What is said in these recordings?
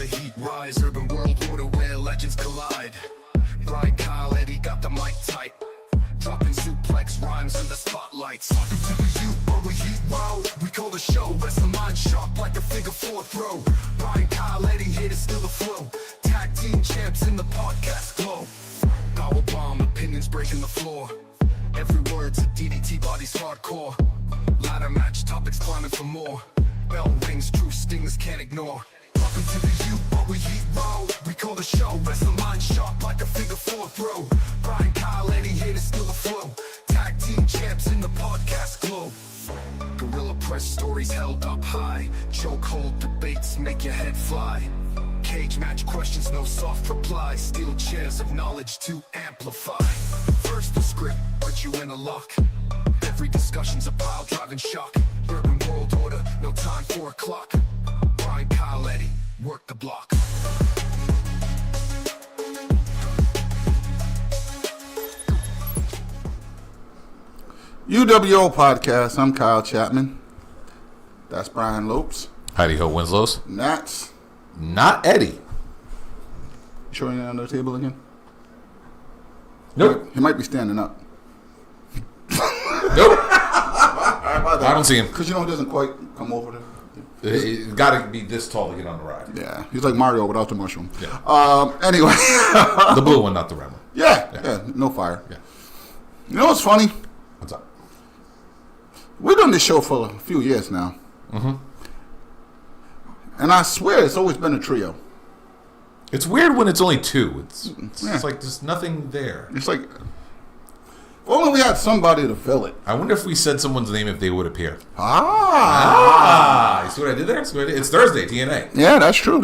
heat rise, urban world order where legends collide. Bryan, Kyle, Eddie got the mic tight, dropping suplex rhymes in the spotlights. Talking to the youth, but we heat wow. We call the show, rest the mind sharp like a figure four throw. Bryan, Kyle, Eddie, here to steal the flow. Tag team champs in the podcast glow. Power bomb, opinions breaking the floor. Every word's a DDT, body's hardcore. Ladder match, topics climbing for more. Bell rings, true stingers can't ignore. Talking to the youth, but we heat raw. We call the show, rest the mind sharp like a figure four throw. Bryan, Kyle, Eddie, here to steal the flow. Tag team champs in the podcast glow. Gorilla press stories held up high. Chokehold debates make your head fly. Cage match questions, no soft replies. Steel chairs of knowledge to amplify. First the script, put you in a lock. Every discussion's a pile driving shock. Urban world order, no time for a clock. Bryan, Kyle, Eddie, work the block. UWO Podcast, I'm Kyle Chapman. That's Brian Lopes. Heidi Ho Winslow's. And that's... Not Eddie. You sure you're under the table again? Nope. He might be standing up. Nope. I don't see him. Because, it doesn't quite come over there. It's got to be this tall to get on the ride. Yeah, he's like Mario without the mushroom. Yeah. Anyway. The blue one, not the red one. Yeah, no fire. Yeah. You know what's funny? What's up? We've done this show for a few years now. Mm-hmm. And I swear it's always been a trio. It's weird when it's only two. It's like there's nothing there. It's like, if only we had somebody to fill it. I wonder if we said someone's name if they would appear. You see what I did there? It's Thursday, TNA. Yeah, that's true.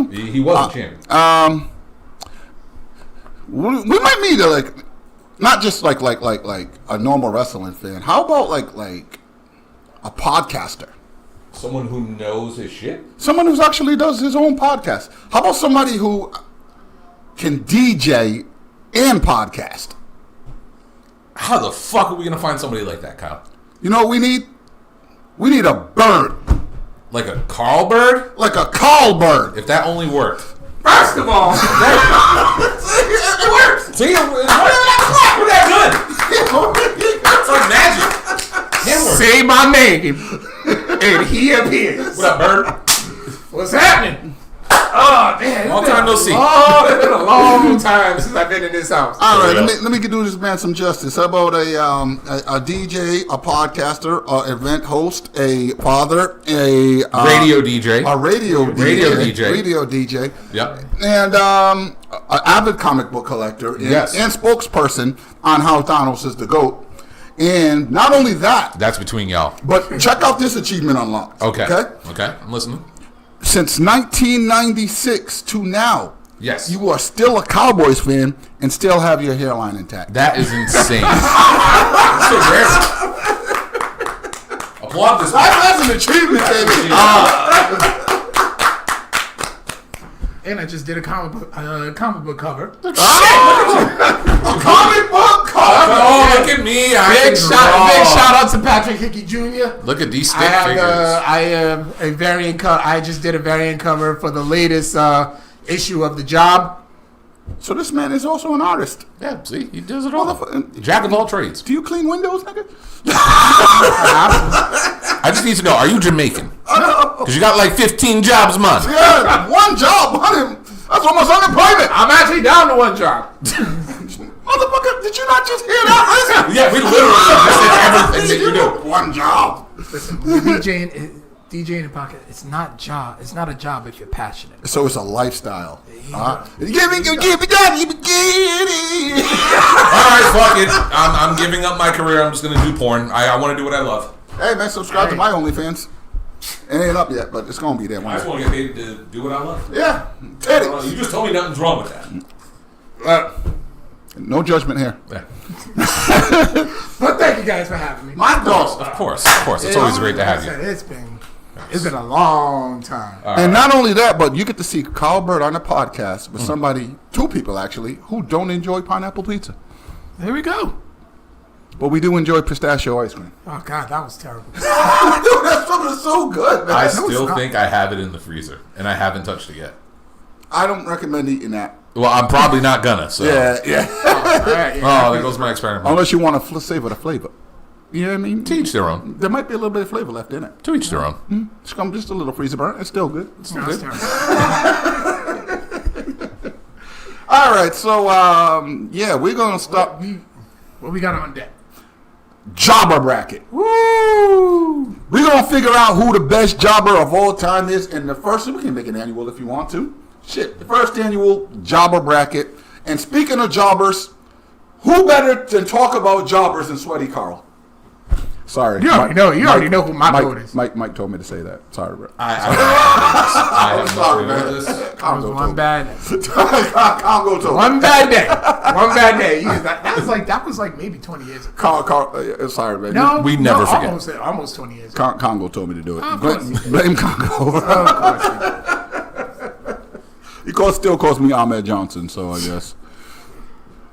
He was a champion. We might need to not just like a normal wrestling fan. How about like a podcaster? Someone who knows his shit? Someone who actually does his own podcast. How about somebody who can DJ and podcast? How the fuck are we going to find somebody like that, Kyle? You know what we need? We need a Byrd. Like a Carl Byrd? Like a Carl Byrd. If that only worked. First of all, it works. See, we're that good. It's like magic. Say my name, and he appears. What up, Byrd? What's happening? Oh, man. Long time no see. Oh, it's been a long time since I've been in this house. All right, let me do this man some justice. How about a DJ, a podcaster, an event host, a father, a radio DJ, a radio DJ. Yep. And an avid comic book collector, and spokesperson on how Thanos is the GOAT. And not only that, that's between y'all. But check out this achievement unlocked. Okay, I'm listening. Since 1996 to now, yes, you are still a Cowboys fan and still have your hairline intact. That is insane. That's so rare. Applaud this. That's an achievement, baby. And I just did a comic book cover. A comic book cover. Oh, look at me! Big shout out to Patrick Hickey Jr. Look at these stick figures. I am a variant cover. I just did a variant cover for the latest issue of The Job. So this man is also an artist. Yeah, see, he does it all. Jack of all trades. Do you clean windows, nigga? I just need to know: are you Jamaican? Because you got like 15 jobs a month. Yeah, one job on him. That's almost unemployment. I'm actually down to one job. Motherfucker, did you not just hear that? Yeah, we literally just did everything that you do. One job. Listen, DJ in the pocket. It's not a job if you're passionate. So it's a lifestyle. Give it. All right, fuck it. I'm giving up my career. I'm just gonna do porn. I want to do what I love. Hey man, subscribe to my OnlyFans. It ain't up yet, but it's gonna be there. I just want to get paid to do what I love. Yeah, Teddy. You just told me nothing's wrong with that. No judgment here. Yeah. But thank you guys for having me. My dog. Of course. It's always great to have you. It's been a long time. And not only that, but you get to see Carl Byrd on a podcast with somebody, two people actually, who don't enjoy pineapple pizza. There we go. But we do enjoy pistachio ice cream. Oh, God, that was terrible. Dude, that stuff is so good, man. I still think I have it in the freezer, and I haven't touched it yet. I don't recommend eating that. Well, I'm probably not gonna. So. Yeah. Oh, there goes my experiment. Unless you want to savor the flavor. You know what I mean? To each their own. There might be a little bit of flavor left in it. To each their own. It's just a little freezer burn. It's still good. It's still good. All right, so we're gonna stop. What we got on deck? Jobber bracket. Woo! We're gonna figure out who the best jobber of all time is, and the first, we can make an annual if you want to. Shit, the first annual jobber bracket. And speaking of jobbers, who better to talk about jobbers than Sweaty Carl? Sorry, You already know who my vote is. Mike told me to say that. Sorry, bro. I have sorry, no man. clue this. Congo One bad told one bad day. One bad day. That was like maybe 20 years ago. Sorry, man. No, We never forget. Almost 20 years ago. Congo told me to do it. Of course. Blame Congo. He still calls me Ahmed Johnson, so I guess.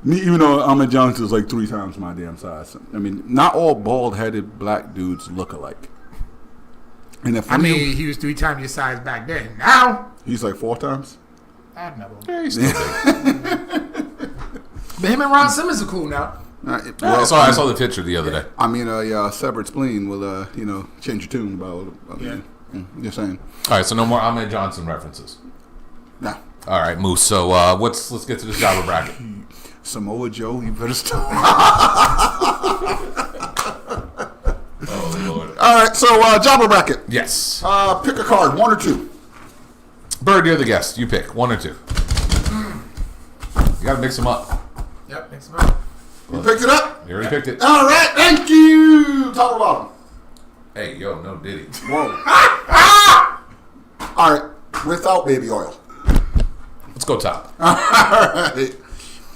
Even though Ahmed Johnson is like 3 times my damn size. I mean, not all bald-headed black dudes look alike. And if he was 3 times your size back then. Now he's like 4 times. I'd never. Yeah, he's still big. But him and Ron Simmons are cool now. I saw the picture the other day. I mean, a severed spleen will, change your tune about. Just saying. All right, so no more Ahmed Johnson references. Nah. All right, Moose. So let's get to this jobber bracket. Samoa Joe, you better stop. Oh Lord. All right, so jobber bracket. Yes. Pick a card, 1 or 2. Byrd, you're the guest. You pick 1 or 2. You gotta mix them up. Yep, next month. You picked it up? You already picked it. All right, thank you. Top or bottom? Hey, yo, no Diddy. Whoa. All right, without baby oil. Let's go top. All right.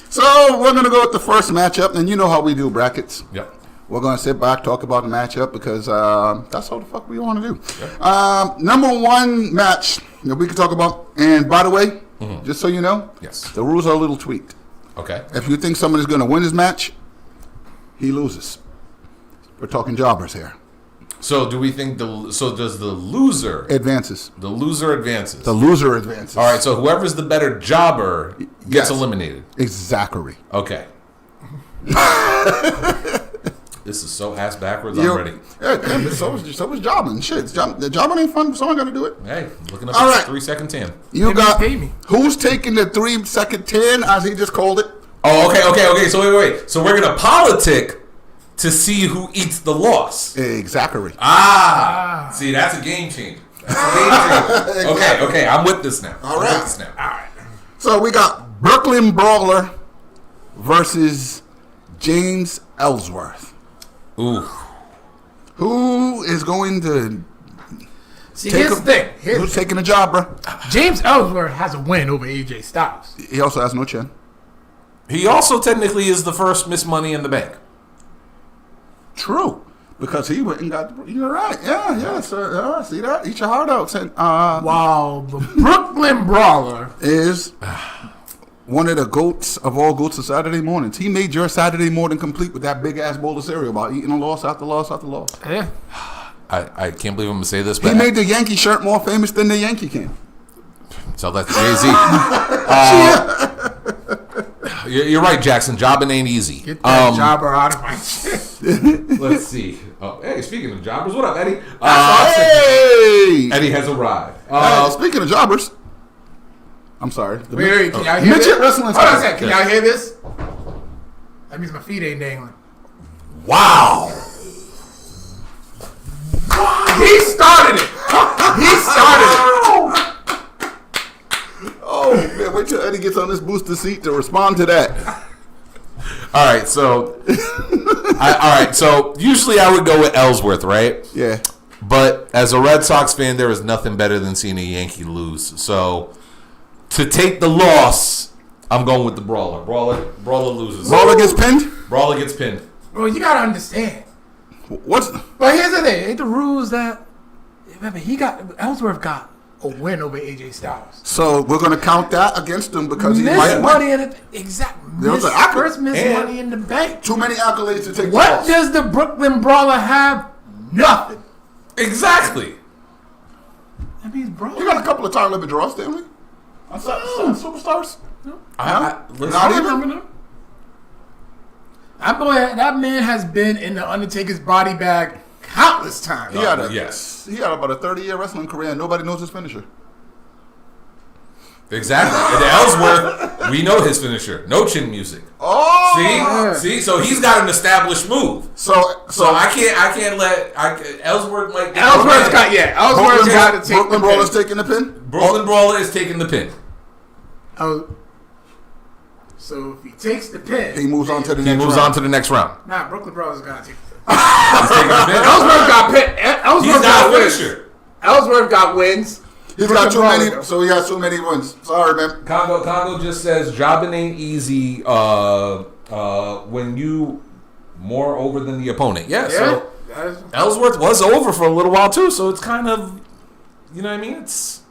So we're going to go with the first matchup, and you know how we do brackets. Yep. We're going to sit back, talk about the matchup, because that's how the fuck we want to do. Yep. Number 1 match that we can talk about, and by the way, just so you know, Yes. the rules are a little tweaked. Okay. If you think somebody's going to win this match, he loses. We're talking jobbers here. So do we think does the loser Advances. The loser advances. The loser advances. All right. So whoever's the better jobber gets eliminated. Exactly. Okay. This is so ass backwards. I'm ready. Yeah, damn, so was jobbing. Shit, the jobbing ain't fun. Someone got to do it. Hey, looking up All at right. 3 second 10. You Maybe got pay me. who's taking the 3 second 10, as he just called it. Oh, okay. So wait. So we're gonna politic to see who eats the loss. Exactly. See, that's a game changer. Okay. I'm with this now. All right. I'm with this now. So we got Brooklyn Brawler versus James Ellsworth. Ooh. Who is going to See, here's the thing. Who's taking the job, bro? James Ellsworth has a win over AJ Styles. He also has no chin. He also technically is the first Miss Money in the Bank. True. Because he went and got. You're right. Yeah. So, see that? Eat your heart out. Wow, the Brooklyn Brawler is one of the goats of all goats of Saturday mornings. He made your Saturday morning complete with that big ass bowl of cereal about eating a loss after loss after loss. Yeah. I can't believe I'm gonna say this, He but made the Yankee shirt more famous than the Yankee can. tell that to Jay-Z. You're right, Jackson. Jobbing ain't easy. Get that jobber out of my shit. Let's see. Oh, hey, speaking of jobbers, what up, Eddie? Hey! Eddie has arrived. Speaking of jobbers, I'm sorry. Wait, can y'all hear Midget this? wrestling. Hold on a second. Can y'all hear this? That means my feet ain't dangling. Wow. He started it. Oh man, wait till Eddie gets on this booster seat to respond to that. All right, so usually I would go with Ellsworth, right? Yeah. But as a Red Sox fan, there is nothing better than seeing a Yankee lose. So to take the loss, I'm going with the Brawler. Brawler loses. Brawler gets pinned? Brawler gets pinned. Bro, you gotta understand. What's But here's the thing. Ain't the rules that... Remember, Ellsworth got a win over AJ Styles. so we're gonna count that against him because he Miss might Money in the... Exact. There's an accolade. First Miss And- Money in the Bank. too many accolades to take the What loss. does the Brooklyn Brawler have? Nothing. Exactly. That means We Brawler. got a couple of time limit draws, didn't we? On Superstars? Listen, Not even. remember them. That man has been in the Undertaker's body bag countless times. He had yes. He had about a 30-year wrestling career, and nobody knows his finisher. Exactly. And Ellsworth, we know his finisher. No chin music. Oh, See, so he's got an established move. So I can't let Ellsworth like Ellsworth's got to take Brooklyn the Brawler's pin. taking the pin. Brooklyn Brawler is taking the pin. Oh, so if he takes the pin, He moves on to the He next moves round. on to the next round. Nah, Brooklyn Brawler's got to take the pin. He's taking the pin. Ellsworth got pin. Ellsworth He's got got a wins. finisher. Ellsworth got wins. He's got too many, so he has too many wins. Sorry, man. Congo just says jobbing ain't easy when you more over than the opponent. Yeah, so Ellsworth was over for a little while too, so it's kind of, you know what I mean? It's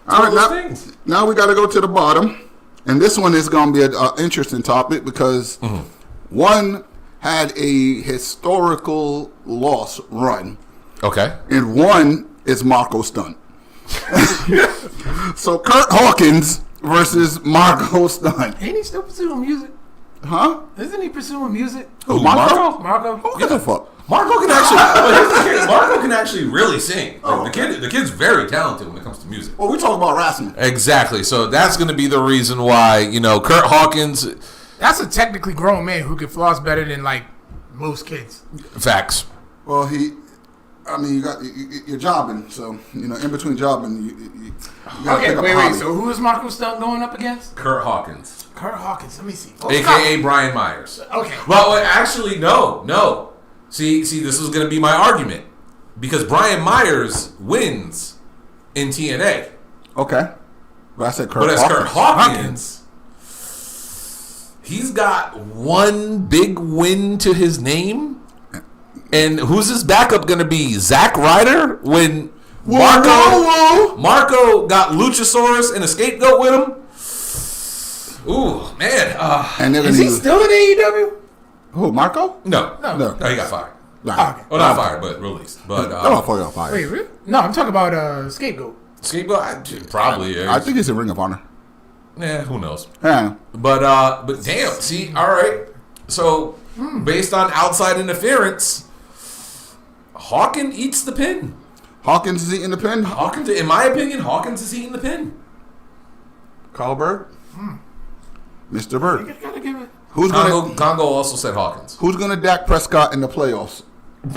All one of those right, things. now we got to go to the bottom, and this one is going to be an interesting topic because one had a historical loss run, Okay. and one is Marco Stunt. So Kurt Hawkins versus Marco Stunt. Ain't he still pursuing music? Huh? Isn't he pursuing music? Who, Marco? Marco? Who gives a fuck? Marco can actually. Here's the kid. Marco can actually really sing. Like, the kid's very talented when it comes to music. Well, we talk about wrestling. Exactly. So that's going to be the reason why Kurt Hawkins. That's a technically grown man who can floss better than like most kids. Facts. Well, you're jobbing, so in between jobbing, you gotta Okay, pick up a wait. hobby. So who is Marco Stunt going up against? Kurt Hawkins, Kurt Hawkins. Let me see. aka Brian Myers. Okay. Well, actually, no. See, this is going to be my argument because Brian Myers wins in TNA, Okay, but I said Kurt. but as Hawkins. Kurt Hawkins, he's got one big win to his name. And who's his backup going to be? Zack Ryder? When Marco got Luchasaurus and a scapegoat with him? Ooh, man. And they're Is gonna he use still in AEW? who? Marco? No, No. he got fired. Nah. Okay. Well, not fired, but released. But No, I thought he got fired. Wait, really? No, I'm talking about Scapegoat. scapegoat, probably. I think he's in Ring of Honor. Yeah, who knows? Yeah. But damn. See, all right. So based on outside interference, Hawkins eats the pin. Hawkins is eating the pin. Hawkins, in my opinion, Hawkins is eating the pin. Carl Byrd. Mr. Byrd. You gotta give it. Who's gonna Congo also said Hawkins. Dak Prescott in the playoffs? You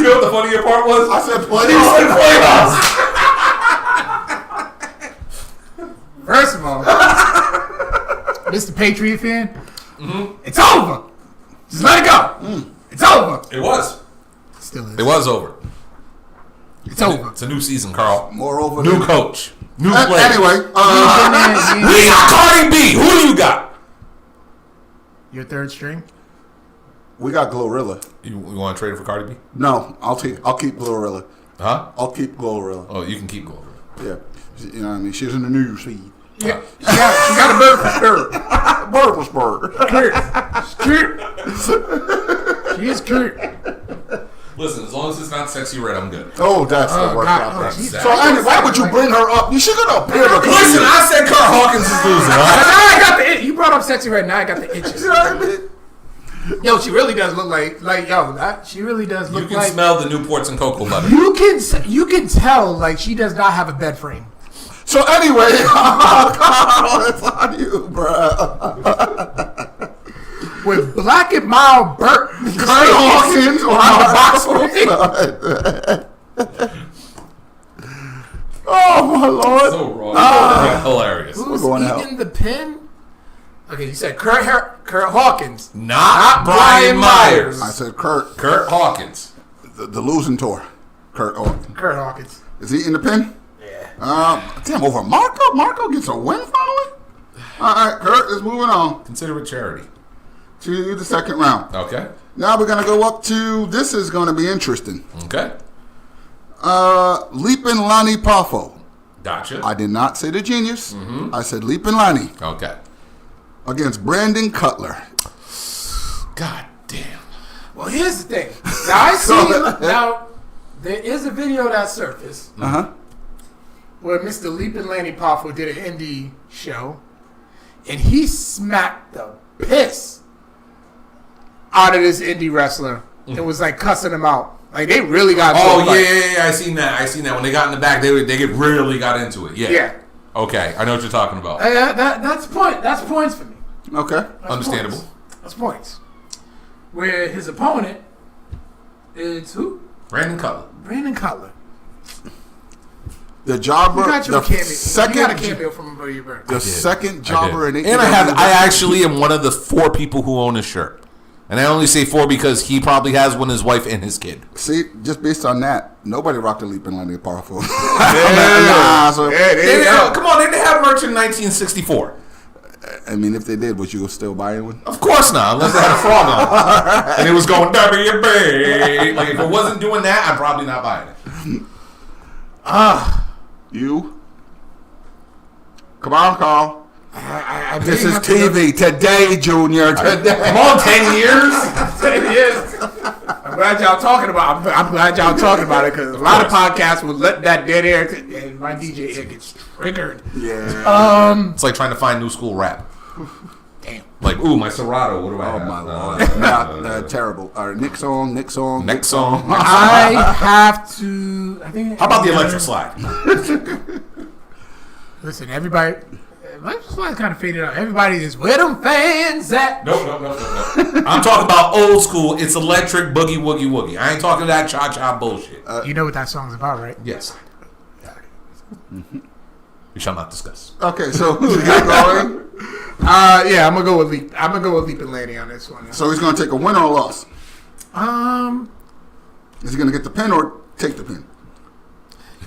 know what the funnier part was? I said playoffs. First of all, Mr. Patriot fan, it's over. Just let it go. It's over. It was. Still is. It was over. It's over. It's a new season, Carl. Moreover, New coach. New player. anyway, We got Cardi B. Who do you got? Your third string? we got Glorilla. You want to trade it for Cardi B? No, I'll keep Glorilla. Huh? I'll keep Glorilla. Oh, you can keep going. Yeah, you know what I mean. She's in the news feed. Yeah. She got a bird for spirit. Bird was bird. Skirt. She is cute. Listen, as long as it's not sexy red, I'm good. Oh, that's the worst God. out there. Oh, Jesus. So, anyway, why would you bring her up? You should go to appear to Listen, I said Kurt Hawkins is losing. All right? Now I got the itch. You brought up sexy right now. I got the itches. You know what I mean? Yo, she really does look she really does look You can like. smell the Newports and cocoa butter. You can tell like she does not have a bed frame. So anyway, Carl, it's on you, bro. With black and mild Burt Kurt Hawkins on the box. Oh my lord! So wrong. Hilarious. Who's going to eating the pin? Okay, you said Kurt Hawkins. Not Brian Myers. I said Kurt Hawkins. the losing tour. Kurt Hawkins. Kurt Hawkins. Is he in the pin? Yeah. Damn, over Marco. Marco gets a win finally. All right, Kurt is moving on Consider it charity. to the second round. Okay. Now we're gonna go up to. This is gonna be interesting. Okay. Leapin' Lonnie Poffo. Gotcha. I did not say the genius. I said Leapin' Lonnie Okay. against Brandon Cutler. God damn. Well, here's the thing. Now I see. Now there is a video that surfaced. where Mr. Leapin' Lanny Powerful did an indie show, and he smacked the piss out of this indie wrestler. It was like cussing him out. Like they really got. I seen that. When they got in the back, they really got into it. Yeah. Yeah. Okay, I know what you're talking about. That's points for me. Okay. That's Understandable. Points. That's points. Where his opponent is who? Brandon Cutler. Brandon Cutler. The jobber. You got your cameo. Second, You got a cameo from Byrd. the second jobber in AEW. And I actually am one of the 4 people who own his shirt. And I only say 4 because he probably has one, his wife and his kid. See, just based on that, nobody rocked the Leaping Lanny Powerful. Come on, they didn't have merch in 1964. I mean, if they did, would you still buy one? Of course not, unless they had a frog on it. And it was going WB. Like, if it wasn't doing that, I'm probably not buying it. You? Come on, Carl. I This is TV today, Junior. Today. Come on, 10 years. 10 years. I'm glad y'all talking about. I'm glad y'all talking about it because a lot of podcasts would let that dead air and my DJ ear gets triggered. Yeah. It's like trying to find new school rap. Damn. Like, ooh, my Serato. What do I Oh have? my lord. Not terrible. All right, next song. Next song. I have to. I think. How about the electric slide? Listen, everybody. Electric slide kind of faded out. Everybody is where them fans at. No. I'm talking about old school. It's electric boogie woogie woogie. I ain't talking that cha cha bullshit. You know what that song's about, right? Yes. We shall not discuss. Okay, so who's got going? Yeah, I'm gonna go with Leap. I'm gonna go with Leapin' Lanny on this one. So he's going to take a win or a loss? Um, Is he going to get the pin or take the pin?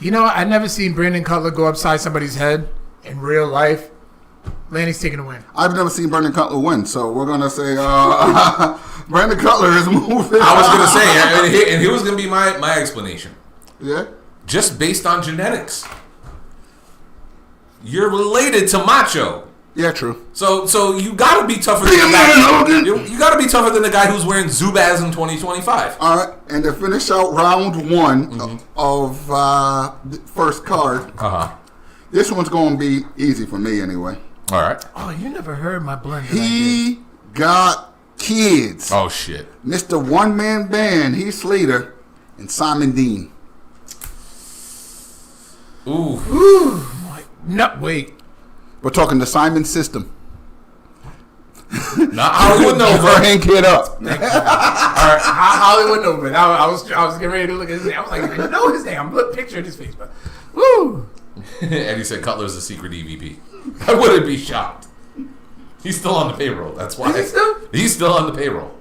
you know, I never seen Brandon Cutler go upside somebody's head in real life. Lanny's taking a win. I've never seen Brandon Cutler win, so we're going to say Brandon Cutler is moving. I was gonna say, and here was gonna be my explanation. Yeah? Just based on genetics, you're related to Macho. Yeah, true. So you gotta be tougher than the guy. You gotta be tougher than the guy who's wearing Zubaz in 2025. All right, and to finish out round 1 of the first card, this one's going to be easy for me anyway. All right. Oh, you never heard my blend. He got kids. Oh shit. Mr. One Man Band, Heath Slater, and Simon Dean. Ooh. No, wait. We're talking the Simon System. Not Hollywood Nova. Hank it up. All right. Hollywood Nova. I was getting ready to look at his name. I was like, I know his name. I'm picturing his face, but woo. Eddie said Cutler's a secret EVP. I wouldn't be shocked. He's still on the payroll. That's why. Is he still? He's still on the payroll.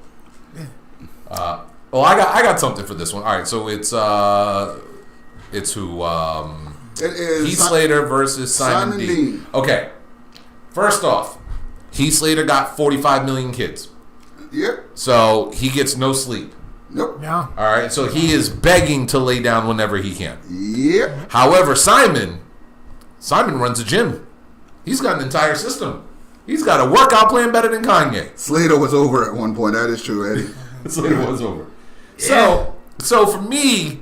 Well, I got something for this one. All right, so it's who? It is Heath Slater versus Simon Dean. Okay. First off, Heath Slater got 45 million kids, Yep. so he gets no sleep. Nope. No. All right, so he is begging to lay down whenever he can. Yep. However, Simon runs a gym. He's got an entire system. He's got a workout plan better than Kanye. Slater was over at one point. That is true, Eddie. Slater was over. So for me,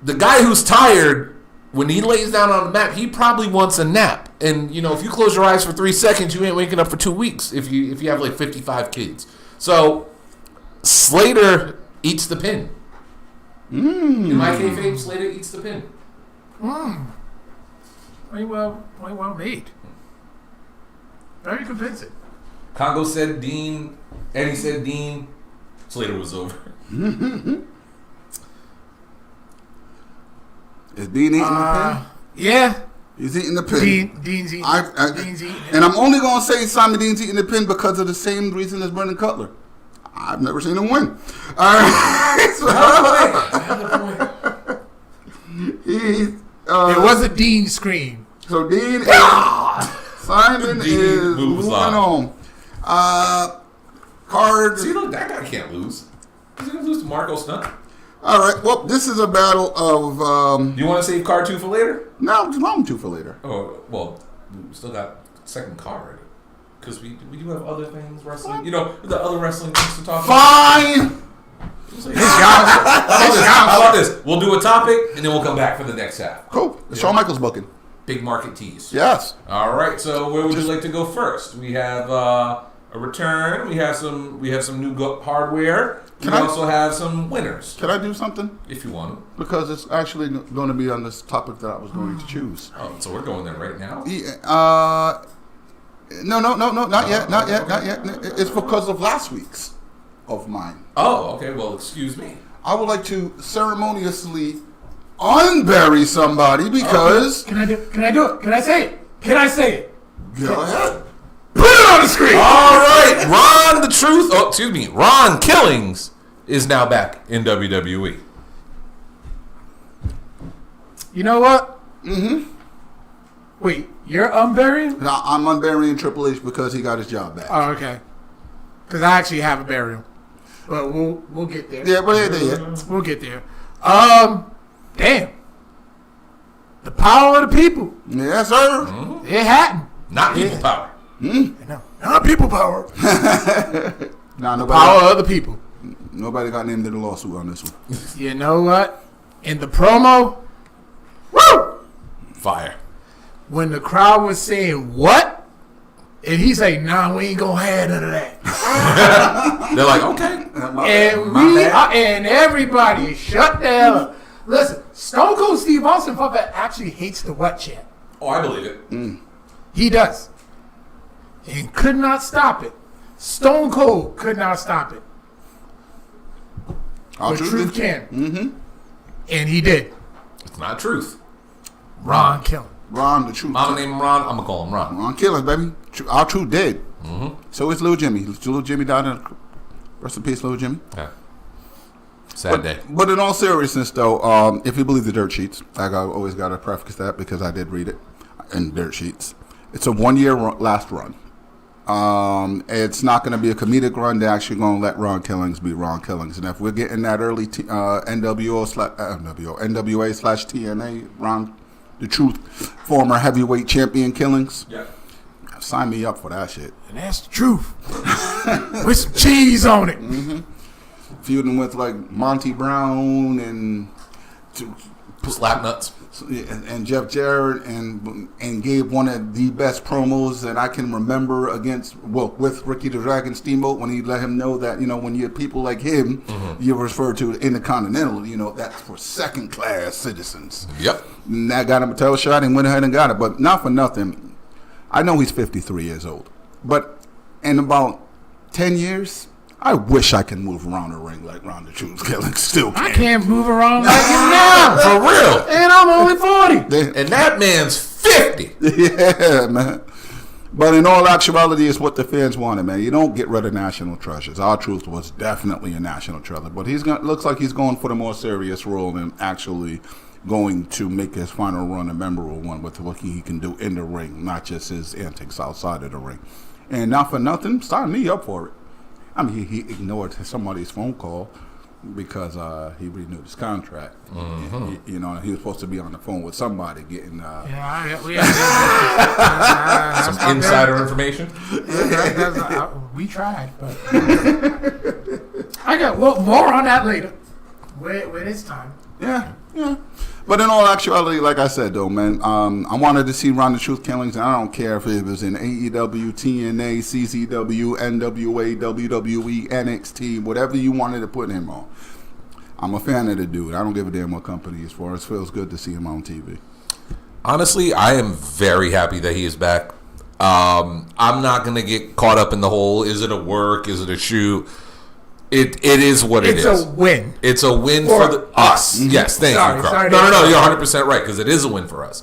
the guy who's tired, when he lays down on the mat, he probably wants a nap. And you know, if you close your eyes for 3 seconds, you ain't waking up for 2 weeks. If you have like 55 kids, so Slater eats the pin. In my kayfabe, Slater eats the pin. Very well made. Very convincing. Congo said Dean. Eddie said Dean. Slater was over. Is Dean eating the Yeah. pin? He's eating the pin. Dean's eating. Dean's eating. And I'm only going to say Simon Dean's eating the pin because of the same reason as Brandon Cutler. I've never seen him win. All right. There was a Dean scream. So Dean is, Simon Dean is moves moving on. Cards. See, look, that guy can't lose. He's gonna lose to Marco Stunt. All right. Well, this is a battle of. You want to save card 2 for later? No, just long 2 for later. Oh, well, we still got second card. Because we do have other things wrestling. You know, the other wrestling things to talk about. Fine. How about this? We'll do a topic, and then we'll come back for the next half. Cool. Shawn Michaels booking. Big market tease. Yes. All right. So where would you like to go first? We have a return. We have some new hardware. We also have some winners. Can I do something? If you want. Because it's actually going to be on this topic that I was going to choose. Oh, so we're going there right now? Yeah, no, not yet. It's because of last week's of mine. Oh, okay. Well, excuse me. I would like to ceremoniously unbury somebody because... Can I do it? Can I say it? Go ahead. Put it on the screen! All right. Ron Killings is now back in WWE. You know what? Mm-hmm. Wait, you're unburying? No, I'm unburying Triple H because he got his job back. Oh, okay. Because I actually have a burial. But we'll get there. Yeah, but yeah. We'll get there. Damn. The power of the people. Yes, sir. Mm-hmm. It happened. Not people power. No, not people power. Nah, Power of the people. Nobody got named in the lawsuit on this one. You know what? In the promo, woo! Fire. When the crowd was saying, what? And he's like, nah, we ain't gonna have none of that. They're like, okay. And everybody shut the hell up. Listen, Stone Cold Steve Austin Puppet actually hates the what chant. Oh, I believe it. He does. And could not stop it. Stone Cold could not stop it. But Truth can. Mm-hmm. And he did. It's not truth. Ron Killings. Ron, the truth. Mama named him Ron. I'm going to call him Ron. Ron Killings, baby. Our truth dead. Mm-hmm. So is Little Jimmy. Little Jimmy died in rest in peace, Little Jimmy. Yeah. Sad day. But in all seriousness, though, if you believe the dirt sheets, I always got to preface that because I did read it in dirt sheets. It's a 1 year last run. It's not going to be a comedic run. They're actually going to let Ron Killings be Ron Killings. And if we're getting that early NWA/TNA, Ron, the Truth, former heavyweight champion Killings, sign me up for that shit. And that's the truth. With some cheese on it. Mm-hmm. Feuding with like Monty Brown and Slapnuts. And Jeff Jarrett and gave one of the best promos that I can remember with Ricky the Dragon Steamboat when he let him know that, when you have people like him, you're referred to Intercontinental, that's for second class citizens. Yep. And that got him a tail shot and went ahead and got it. But not for nothing, I know he's 53 years old. But in about 10 years, I wish I could move around the ring like Ron the Truth Killings still can. I can't move around like him now. For real. And I'm only 40. And that man's 50. Yeah, man. But in all actuality, it's what the fans wanted, man. You don't get rid of national treasures. Our Truth was definitely a national treasure. But looks like he's going for the more serious role and actually going to make his final run a memorable one with what he can do in the ring, not just his antics outside of the ring. And not for nothing, sign me up for it. I mean, he ignored somebody's phone call because he renewed his contract. Mm-hmm. He was supposed to be on the phone with somebody getting... some insider information? We tried, but... I got more on that later. When it's time. Yeah. But in all actuality, like I said, though, man, I wanted to see Ron the Truth Killings, and I don't care if it was in AEW, TNA, CCW, NWA, WWE, NXT, whatever you wanted to put him on. I'm a fan of the dude. I don't give a damn what company he's for. It feels good to see him on TV. Honestly, I am very happy that he is back. I'm not going to get caught up in the whole, is it a work, is it a shoot? It is what it is. It's a win. It's a win for us. Mm-hmm. Yes, thank you, Carl. No, you're 100% right, because it is a win for us.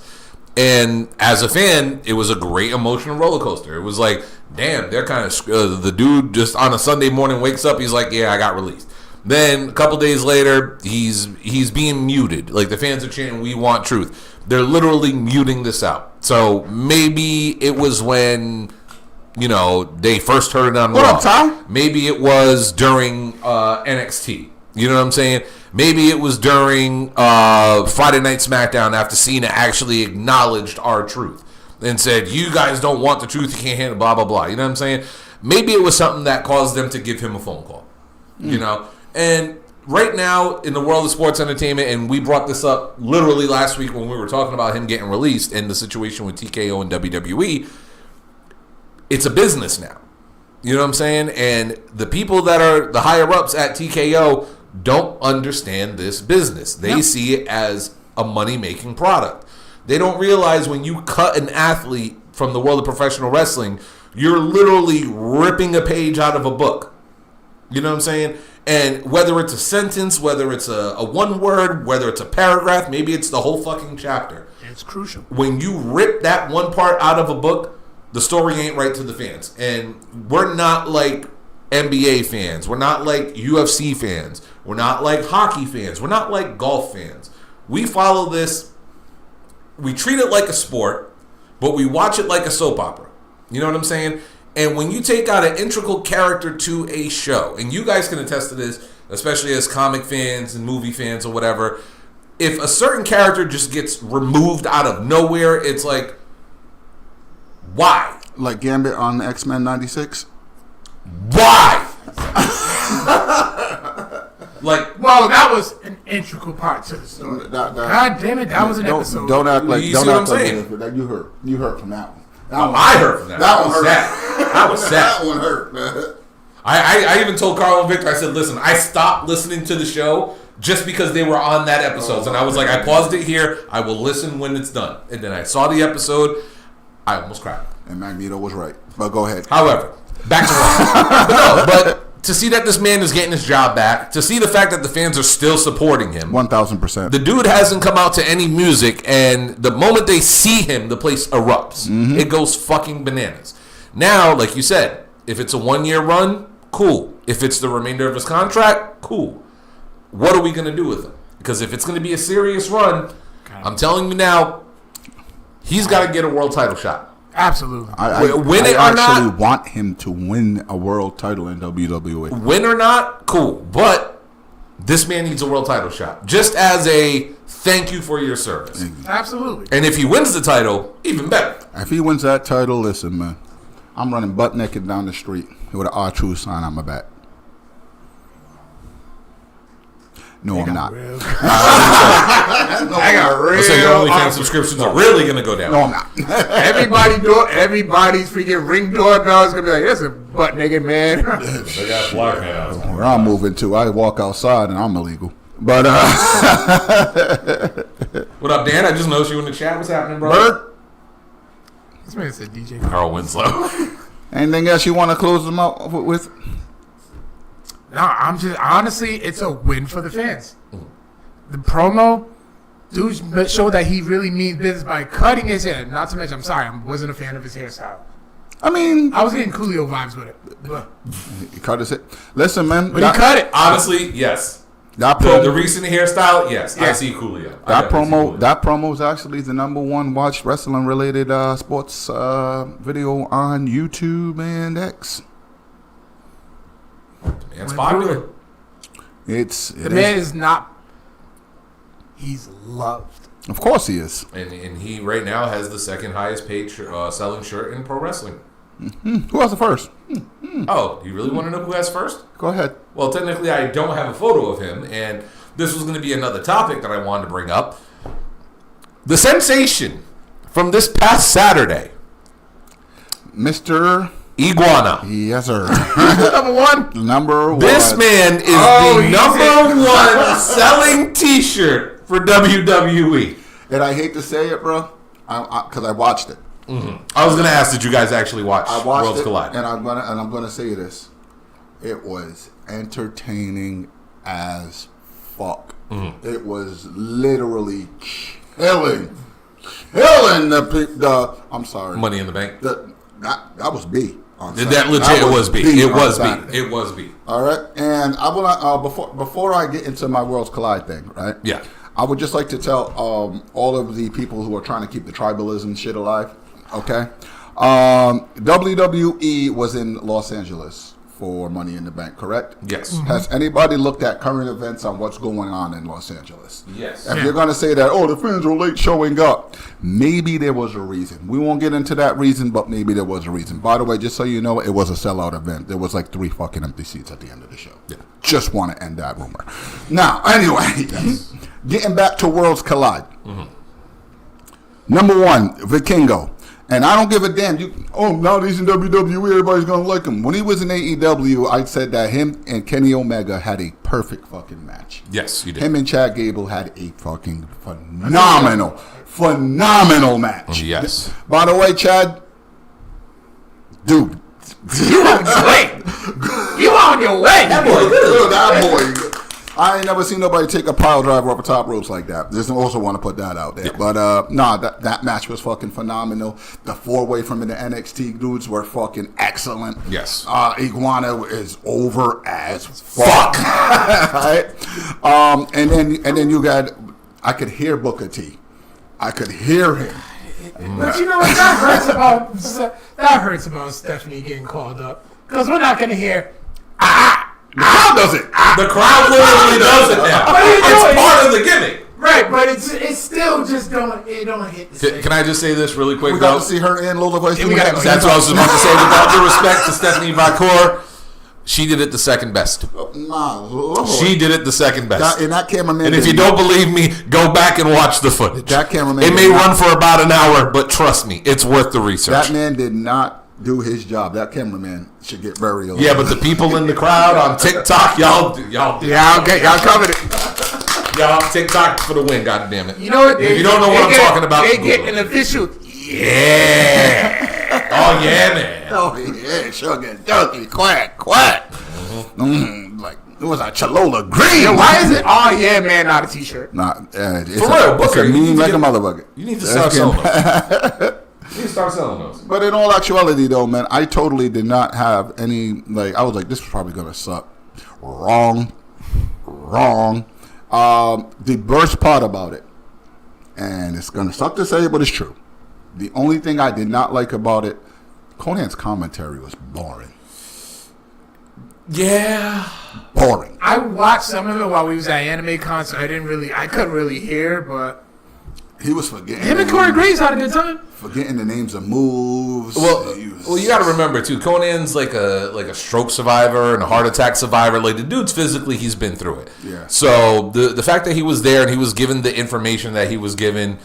And as a fan, it was a great emotional roller coaster. It was like, damn, they're kind of the dude just on a Sunday morning wakes up, he's like, yeah, I got released. Then a couple days later, he's being muted. Like the fans are chanting, "We want truth." They're literally muting this out. So maybe it was when they first heard it on Raw. What up, Tom? Maybe it was during NXT. You know what I'm saying? Maybe it was during Friday Night SmackDown after Cena actually acknowledged our truth and said, "You guys don't want the truth. You can't handle blah, blah, blah." You know what I'm saying? Maybe it was something that caused them to give him a phone call. And right now in the world of sports entertainment, and we brought this up literally last week when we were talking about him getting released and the situation with TKO and WWE, it's a business now. You know what I'm saying? And the people that are the higher ups at TKO don't understand this business. They see it as a money-making product. They don't realize when you cut an athlete from the world of professional wrestling, you're literally ripping a page out of a book. You know what I'm saying? And whether it's a sentence, whether it's a one word, whether it's a paragraph, maybe it's the whole fucking chapter. It's crucial. When you rip that one part out of a book, the story ain't right to the fans. And we're not like NBA fans. We're not like UFC fans. We're not like hockey fans. We're not like golf fans. We follow this. We treat it like a sport, but we watch it like a soap opera. You know what I'm saying? And when you take out an integral character to a show, and you guys can attest to this, especially as comic fans and movie fans or whatever, if a certain character just gets removed out of nowhere, it's like, why? Like Gambit on X-Men 96? Why? Like, well, that was an integral part to the story. God damn it, that was an episode. Don't act like you see what I'm saying? You heard from that one. I heard from that. That one hurt. That was sad. That one hurt, man. I even told Carl and Victor, I said, listen, I stopped listening to the show just because they were on that episode. And I was like, I paused it here. I will listen when it's done. And then I saw the episode. I almost cried. And Magneto was right. But go ahead. However, back to Raw. but to see that this man is getting his job back, to see the fact that the fans are still supporting him. 1,000%. The dude hasn't come out to any music, and the moment they see him, the place erupts. Mm-hmm. It goes fucking bananas. Now, like you said, if it's a 1-year run, cool. If it's the remainder of his contract, cool. What are we going to do with him? Because if it's going to be a serious run, I'm telling you now, he's got to get a world title shot. Absolutely. I actually want him to win a world title in WWE. Win or not, cool. But this man needs a world title shot. Just as a thank you for your service. Absolutely. And if he wins the title, even better. If he wins that title, listen, man, I'm running butt naked down the street with an R-Truth sign on my back. No, I'm not. I got real. So your OnlyFans subscriptions are really going to go down. No, I'm not. Everybody's freaking ring doorbell is going to be like, there's a butt naked man. They got black man. Where I'm moving to, I walk outside and I'm illegal. But, what up, Dan? I just noticed you in the chat. What's happening, bro? Byrd? This man said DJ Carl Winslow. Anything else you want to close them out with? No, I'm just honestly, it's a win for the fans. The promo, dude showed that he really means business by cutting his hair. Not to mention, I'm sorry, I wasn't a fan of his hairstyle. I mean, I was getting Coolio vibes with it. But he cut his hair. Listen, man, he cut it. Honestly, yes. That the recent hairstyle, yes. I see Coolio. That promo is actually the #1 watched wrestling related sports video on YouTube and X. It's popular. The man is not. He's loved. Of course he is. And he right now has the second highest paid selling shirt in pro wrestling. Mm-hmm. Who has the first? Oh, you really want to know who has first? Go ahead. Well, technically, I don't have a photo of him, and this was going to be another topic that I wanted to bring up. The sensation from this past Saturday, Mr. Iguana. Yes, sir. Number one. This man is the #1 selling T-shirt for WWE. And I hate to say it, bro, because I watched it. Mm-hmm. I was going to ask, did you guys actually watch Worlds Collide? And I'm gonna say this: it was entertaining as fuck. Mm-hmm. It was literally killing the. I'm sorry. Money in the Bank. That was B. That legit, it was B. It was B. It was B. All right, and I want to before I get into my Worlds Collide thing, right? Yeah. I would just like to tell all of the people who are trying to keep the tribalism shit alive. Okay, WWE was in Los Angeles for Money in the Bank, correct? Yes. Has anybody looked at current events on what's going on in Los Angeles? Yes. If you're going to say that, oh, the fans were late showing up, maybe there was a reason. We won't get into that reason, but maybe there was a reason. By the way, just so you know, it was a sellout event. There was like 3 fucking empty seats at the end of the show. Yeah. Just want to end that rumor. Now, anyway, getting back to Worlds Collide. Number 1, Vikingo. And I don't give a damn. Now he's in WWE, everybody's going to like him. When he was in AEW, I said that him and Kenny Omega had a perfect fucking match. Yes, you did. Him and Chad Gable had a fucking phenomenal match. Yes. By the way, Chad, dude. You on your way. You on your way. That boy. I ain't never seen nobody take a pile driver off the top ropes like that. Just also want to put that out there. Yeah. But, that match was fucking phenomenal. The 4-way from the NXT dudes were fucking excellent. Yes. Iguana is over as fuck. Right? And then you got, I could hear Booker T. I could hear him. But you know what? That hurts about Stephanie getting called up. Because we're not going to hear, How does it? The crowd literally does it now. It's part of the gimmick. Right, but it's still just don't hit the same. Can I just say this really quick, We got to see her and Lola Vice. That's what I was about to say. With all due respect to Stephanie Vacour, she did it the second best. She did it the second best. And that cameraman. And if you don't believe me, go back and watch the footage. That cameraman. It may run for about an hour, but trust me, it's worth the research. That man did not do his job. That cameraman should get very ill. Yeah, but the people in the crowd on TikTok, y'all covered it. Y'all TikTok for the win, God damn it. You know what? If you don't know what I'm talking about, they get an official. Yeah. Oh yeah, man. Oh yeah, sugar donkey quack. Like it was a Chalola green. Yo, why is it? Oh yeah, man, not a T-shirt. It's for real, Booker. It's a meme like a motherfucker. You need to start selling those. You need to start selling those. But in all actuality, though, man, I totally did not have any. I was like, this is probably gonna suck. Wrong. The worst part about it, and it's gonna suck to say it, but it's true. The only thing I did not like about it, Conan's commentary was boring. Yeah. Boring. I watched some of it while we was at Anime Con, so I couldn't really hear, but he was forgetting. Him and Corey Graves had a good time. Forgetting the names of moves. Well, you got to remember too. Conan's like a stroke survivor and a heart attack survivor. Like the dude's physically, he's been through it. Yeah. So the fact that he was there and he was given the information that he was given,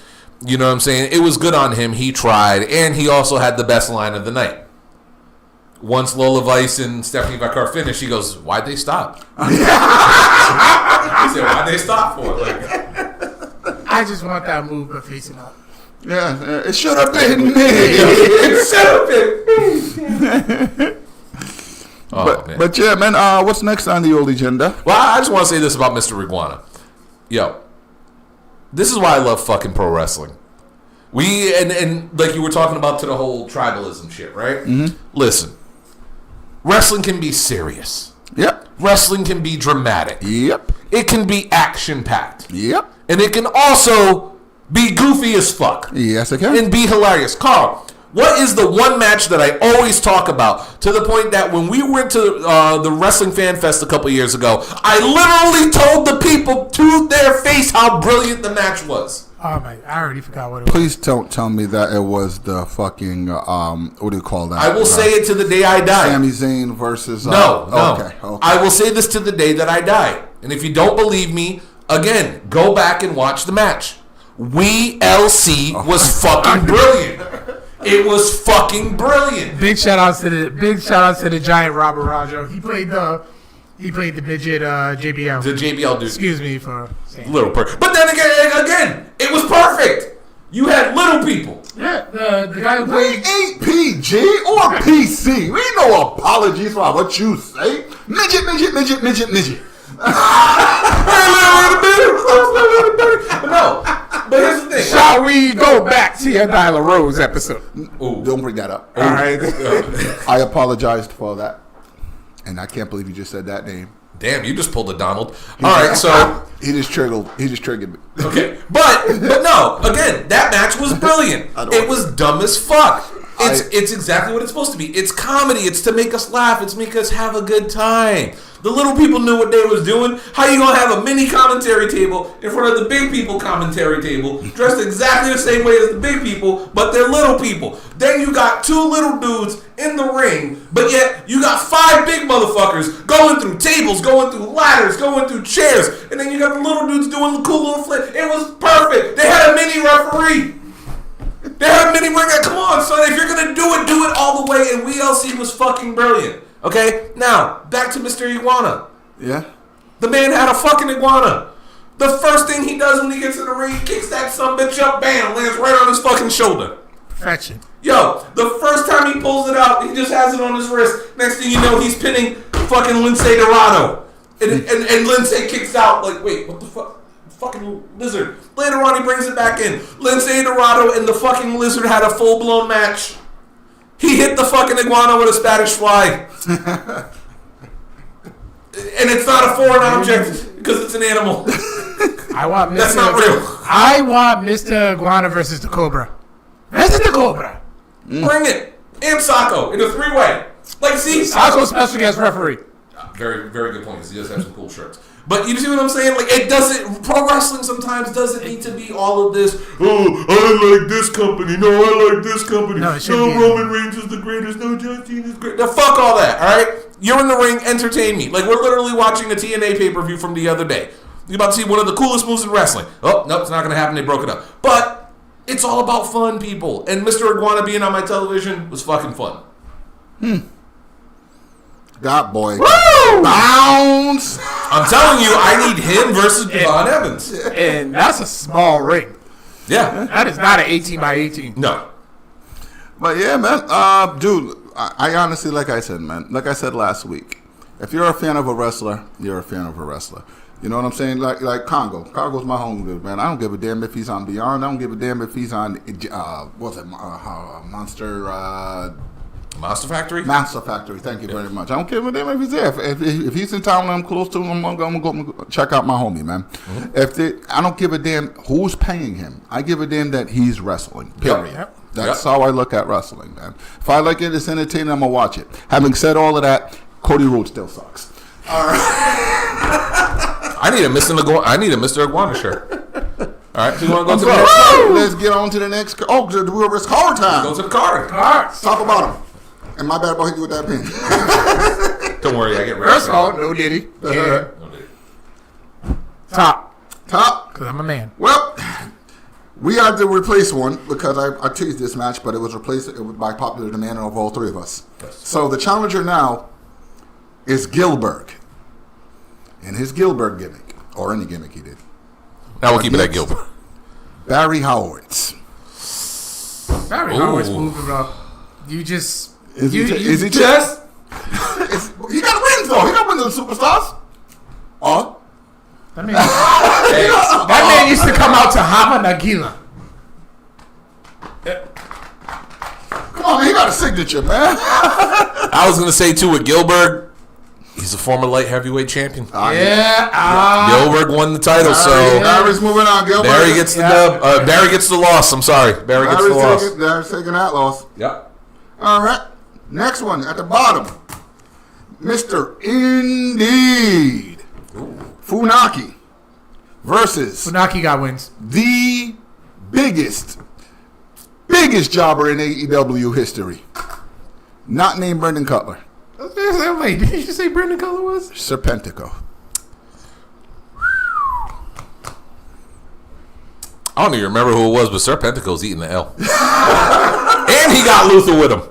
you know what I'm saying? It was good on him. He tried, and he also had the best line of the night. Once Lola Vice and Stephanie Vacour finished, he goes, "Why'd they stop?" He said, "Why'd they stop for?" I just want that move, but facing up. Yeah, it should have been me. It should have been me. But yeah, man, what's next on the old agenda? Well, I just want to say this about Mr. Iguana. Yo, this is why I love fucking pro wrestling. And like you were talking about to the whole tribalism shit, right? Mm-hmm. Listen, wrestling can be serious. Yep. Wrestling can be dramatic. Yep. It can be action-packed. Yep. And it can also be goofy as fuck. Yes, it can. And be hilarious. Carl, what is the one match that I always talk about to the point that when we went to the Wrestling Fan Fest a couple years ago, I literally told the people to their face how brilliant the match was? Oh my! I already forgot what it was. Please don't tell me that it was the fucking what do you call that? I will say it to the day I die. Sami Zayn versus No. Okay. I will say this to the day that I die. And if you don't believe me, again, go back and watch the match. LC was fucking brilliant. It was fucking brilliant. Big shout outs to the giant Robert Rajo. He played the midget JBL. The JBL dude. Excuse me for saying little perfect. But then again, it was perfect. You had little people. Yeah, the guy who We played. ain't PG or PC. We ain't no apologies for what you say. Midget. But here's the thing. Shall we go back to your Nyla Rose episode? Ooh. Don't bring that up. All right. I apologized for that, and I can't believe you just said that name. Damn, you just pulled a Donald. All right, so he just triggered me. Okay, but no. Again, that match was brilliant. It was dumb as fuck. It's exactly what it's supposed to be. It's comedy. It's to make us laugh. It's to make us have a good time. The little people knew what they was doing. How you gonna have a mini commentary table in front of the big people commentary table, dressed exactly the same way as the big people, but they're little people. Then you got 2 little dudes in the ring, but yet you got 5 big motherfuckers going through tables, going through ladders, going through chairs, and then you got the little dudes doing the cool little flip. It was perfect. They had a mini referee. They had a mini ring. Come on, son. If you're gonna do it all the way. And WLC was fucking brilliant. Okay, now back to Mr. Iguana. Yeah. The man had a fucking iguana. The first thing he does when he gets in the ring, he kicks that sumbitch up, bam, lands right on his fucking shoulder. Perfection. Yo, the first time he pulls it out, he just has it on his wrist. Next thing you know, he's pinning fucking Lince Dorado. And Lince kicks out like, wait, what the fuck? Fucking lizard. Later on, he brings it back in. Lince Dorado and the fucking lizard had a full-blown match. He hit the fucking iguana with a Spanish fly. And it's not a foreign object because it's an animal. That's not real. I want Mr. Iguana versus the Cobra. Versus the Cobra. Bring it. And Sacco in a 3-way. Like, see? Sacco special guest referee. Very, very good point because he does have some cool shirts. But you see what I'm saying? Like, it doesn't. Pro wrestling sometimes doesn't need to be all of this. Oh, I like this company. No, I like this company. No, Roman Reigns is the greatest. No, John Cena is great. Now, fuck all that. All right, you're in the ring. Entertain me. Like, we're literally watching a TNA pay-per-view from the other day. You're about to see one of the coolest moves in wrestling. Oh, nope, it's not going to happen. They broke it up. But it's all about fun, people. And Mr. Iguana being on my television was fucking fun. That boy. Woo! Bounce. I'm telling you, I need him versus Devon Evans. And that's a small ring. Yeah. That is not an 18 by 18. No. But yeah, man. Dude, I honestly, like I said, man, like I said last week, if you're a fan of a wrestler, you're a fan of a wrestler. You know what I'm saying? Like Congo. Congo's my home dude, man. I don't give a damn if he's on Beyond. I don't give a damn if he's on, Monster Factory? Monster Factory, thank you very much. I don't give a damn if he's there. If he's in town and I'm close to him, I'm going to go check out my homie, man. Mm-hmm. I don't give a damn who's paying him. I give a damn that he's wrestling, period. Yep. That's how I look at wrestling, man. If I like it, it's entertaining, I'm going to watch it. Having said all of that, Cody Rhodes still sucks. All right. I need a Mr. Iguana shirt. All right, so you want to go to the next card? Let's get on to the next. Oh, it's card time. Go to the card. Let's talk about him. And my bad about hitting you with that pin. Don't worry, I get ready. First of all, no diddy. Yeah. No diddy. Top. Because I'm a man. Well, we had to replace one because I teased this match, but it was replaced by popular demand of all 3 of us. Yes. So the challenger now is Gilbert. And his Gilbert gimmick, or any gimmick he did. Now we'll keep it at Gilbert. Barry Howard's. Barry Howard's moving up. You just... Is he just? He got wins though. He got wins with the superstars. That man used to come out to Hava Nagila. Come on, man. He got a signature, man. I was gonna say too with Gilbert, he's a former light heavyweight champion. Gilbert won the title, so Barry's moving on. Gilbert. Barry gets the dub. Barry gets the loss. I'm sorry, Barry gets the loss. Barry's taking that loss. Yep. All right. Next one at the bottom, Mr. Indeed. Funaki versus Funaki got wins. The biggest jobber in AEW history. Not named Brendan Cutler. Wait, did you say Brendan Cutler was? Serpentico. I don't even remember who it was, but Serpentico's eating the L. And he got Luther with him.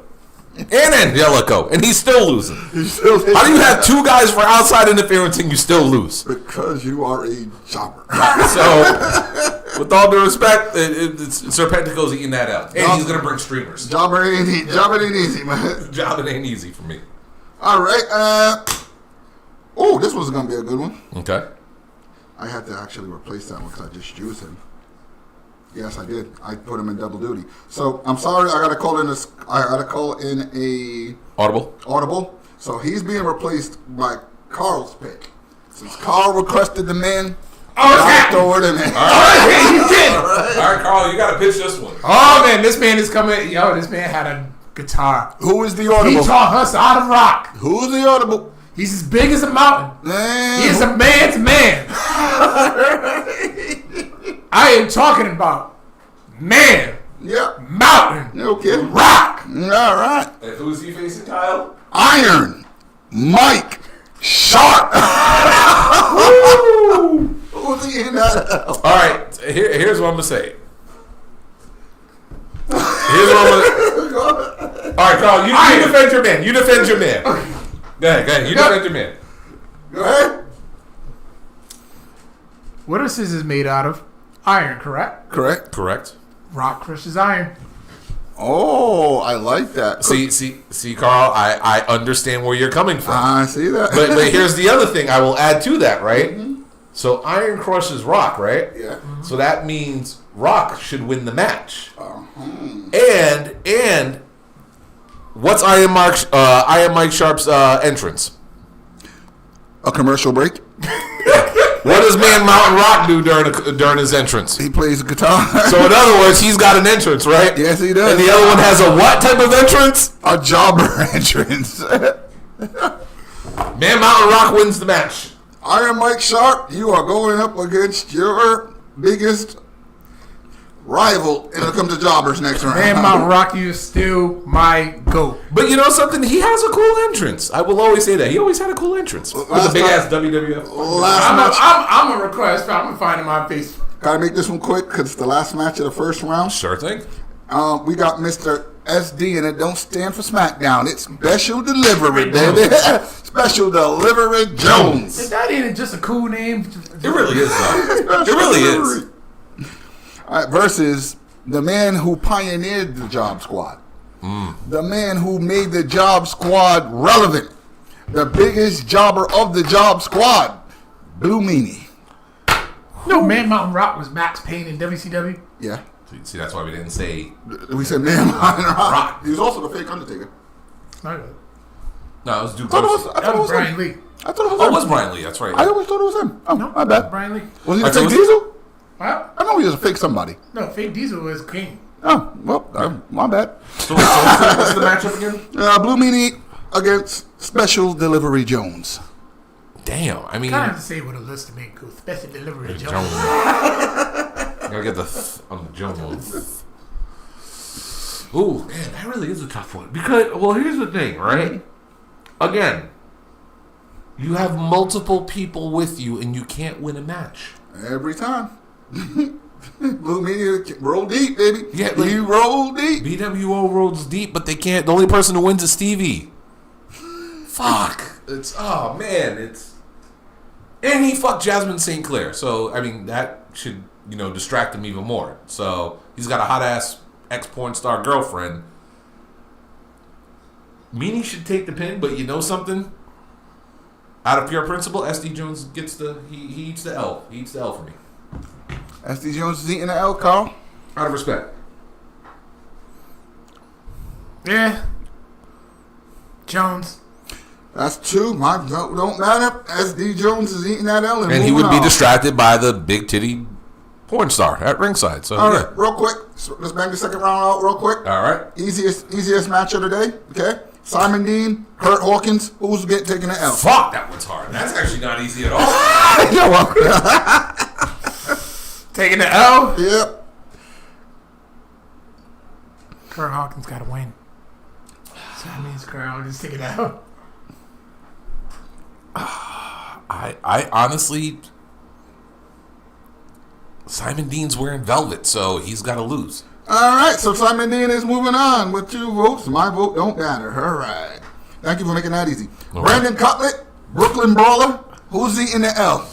And Angelico. And he's still losing. How do you have 2 guys for outside interference and you still lose? Because you are a jobber. So, with all due respect, Serpentico's eating that out. And he's going to bring streamers. Jobber ain't easy, man. Jobbing ain't easy for me. All right. This was going to be a good one. Okay. I had to actually replace that one because I just used him. Yes, I did. I put him in double duty. So I'm sorry. I got to call in a audible. So he's being replaced by Carl's pick. Since Carl requested the man, I'll throw it in there. All right, you did. All right, Carl, you got to pitch this one. Oh man, this man is coming. This man had a guitar. Who is the He audible? taught us how to rock. Who is the audible? He's as big as a mountain. Man. He is a man's man. I am talking about man, Yep. mountain, No kidding. rock. All right. And who's he facing, Kyle? Iron Mike Sharp. Who's he in that? All right, here's what I'm gonna say. Here's what I'm gonna. All right, Carl, you defend your man. You defend your man. Go ahead. You defend your man. Go ahead. What are scissors made out of? Iron, correct? Correct. Rock crushes iron. Oh, I like that. See, Carl, I understand where you're coming from. I see that. But here's the other thing I will add to that, right? Mm-hmm. So iron crushes rock, right? Yeah. Mm-hmm. So that means rock should win the match. And what's Iron Mike Sharp's entrance? A commercial break. What does Man Mountain Rock do during his entrance? He plays guitar. So in other words, he's got an entrance, right? Yes, he does. And the other one has a what type of entrance? A jobber entrance. Man Mountain Rock wins the match. Iron Mike Sharp, you are going up against your biggest rival, and it'll come to jobbers next round. Man, Mount Rocky is still my GOAT. But you know something? He has a cool entrance. I will always say that. He always had a cool entrance. With a big ass WWF. I'm a request, but I'm going to find in my face. Gotta make this one quick because it's the last match of the first round. Sure thing. We got Mr. SD, and it don't stand for SmackDown. It's Special Delivery, baby. Special Delivery Jones. That ain't just a cool name. It really is, though. It really is. All right, versus the man who pioneered the Job Squad. The man who made the Job Squad relevant. The biggest jobber of the Job Squad. Blue Meanie. No, Man Mountain Rock was Max Payne in WCW. Yeah. See, that's why we didn't say. We said Man Mountain Rock. He was also the fake Undertaker. No, it was Duke. I That was thought Brian Lee. I thought it was Oh, him. it was Brian Lee. That's right. I always thought it was him. Oh, No, my bad. Brian Lee. Was he I the thought fake it was- Diesel? What? I know he was a fake somebody. No, Fake Diesel was King. Oh, well, my bad. So what's the matchup again? Blue Meanie against Special Delivery Jones. Damn. I mean, Kind of have to say it with a list to make cool. Special Delivery Jones. Jones. Gotta get the on the Jones. Ooh, man, that really is a tough one. Because, well, here's the thing, right? Again, you have multiple people with you, and you can't win a match. Every time. Blue Meanie roll deep, baby. Yeah, like- he roll deep. BWO rolls deep, but they can't. The only person who wins is Stevie. Fuck. Oh man, and he fucked Jasmine St. Clair. So I mean that should distract him even more. So he's got a hot ass ex-porn star girlfriend. Meanie should take the pin, but you know something? Out of pure principle, SD Jones gets he eats the L. He eats the L for me. SD Jones is eating the L, Carl. Out of respect. Yeah. Jones. That's two. My vote don't matter. SD Jones is eating that L. And he would be moving on. distracted by the big titty porn star at ringside. So All yeah. right, real quick. So let's bang the second round out real quick. All right. Easiest match of the day. Okay. Simon Dean, Kurt Hawkins. Who's taking the L? Fuck, that one's hard. That's actually not easy at all. You're welcome. Taking the L. Yep. Kurt Hawkins got to win. So that means Kurt Hawkins taking the L. I honestly, Simon Dean's wearing velvet, so he's got to lose. All right, so Simon Dean is moving on with 2 votes. My vote don't matter. All right. Thank you for making that easy. All Brandon Cutlet, Brooklyn Brawler. Who's eating the L?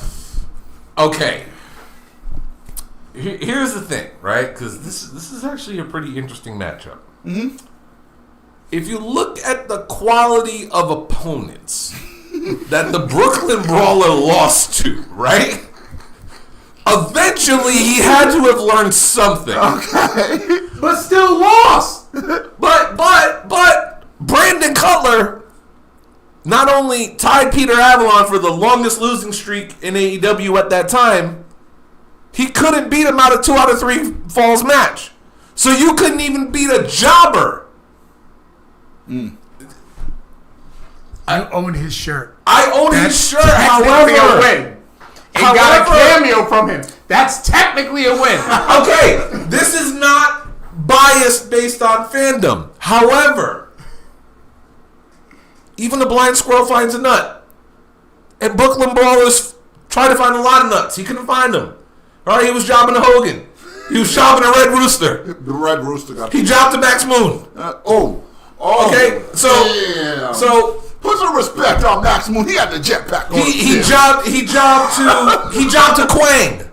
Okay. Here's the thing, right? Because this is actually a pretty interesting matchup. Mm-hmm. If you look at the quality of opponents that the Brooklyn Brawler lost to, right? Eventually, he had to have learned something. Okay. But still lost. But Brandon Cutler not only tied Peter Avalon for the longest losing streak in AEW at that time, he couldn't beat him out of 2 out of 3 falls match. So you couldn't even beat a jobber I own his shirt. I own his shirt. Technically However, a win. And got a cameo from him. That's technically a win. Okay, this is not biased based on fandom. However, even a blind squirrel finds a nut. And Brooklyn Brawlers tried to find a lot of nuts. He couldn't find them. All right, he was jobbing a Hogan. He was jobbing a Red Rooster. The Red Rooster got He jobbed a Max Moon. Okay, so put some respect on Max Moon. He had the jetpack on. he jobbed to Quang.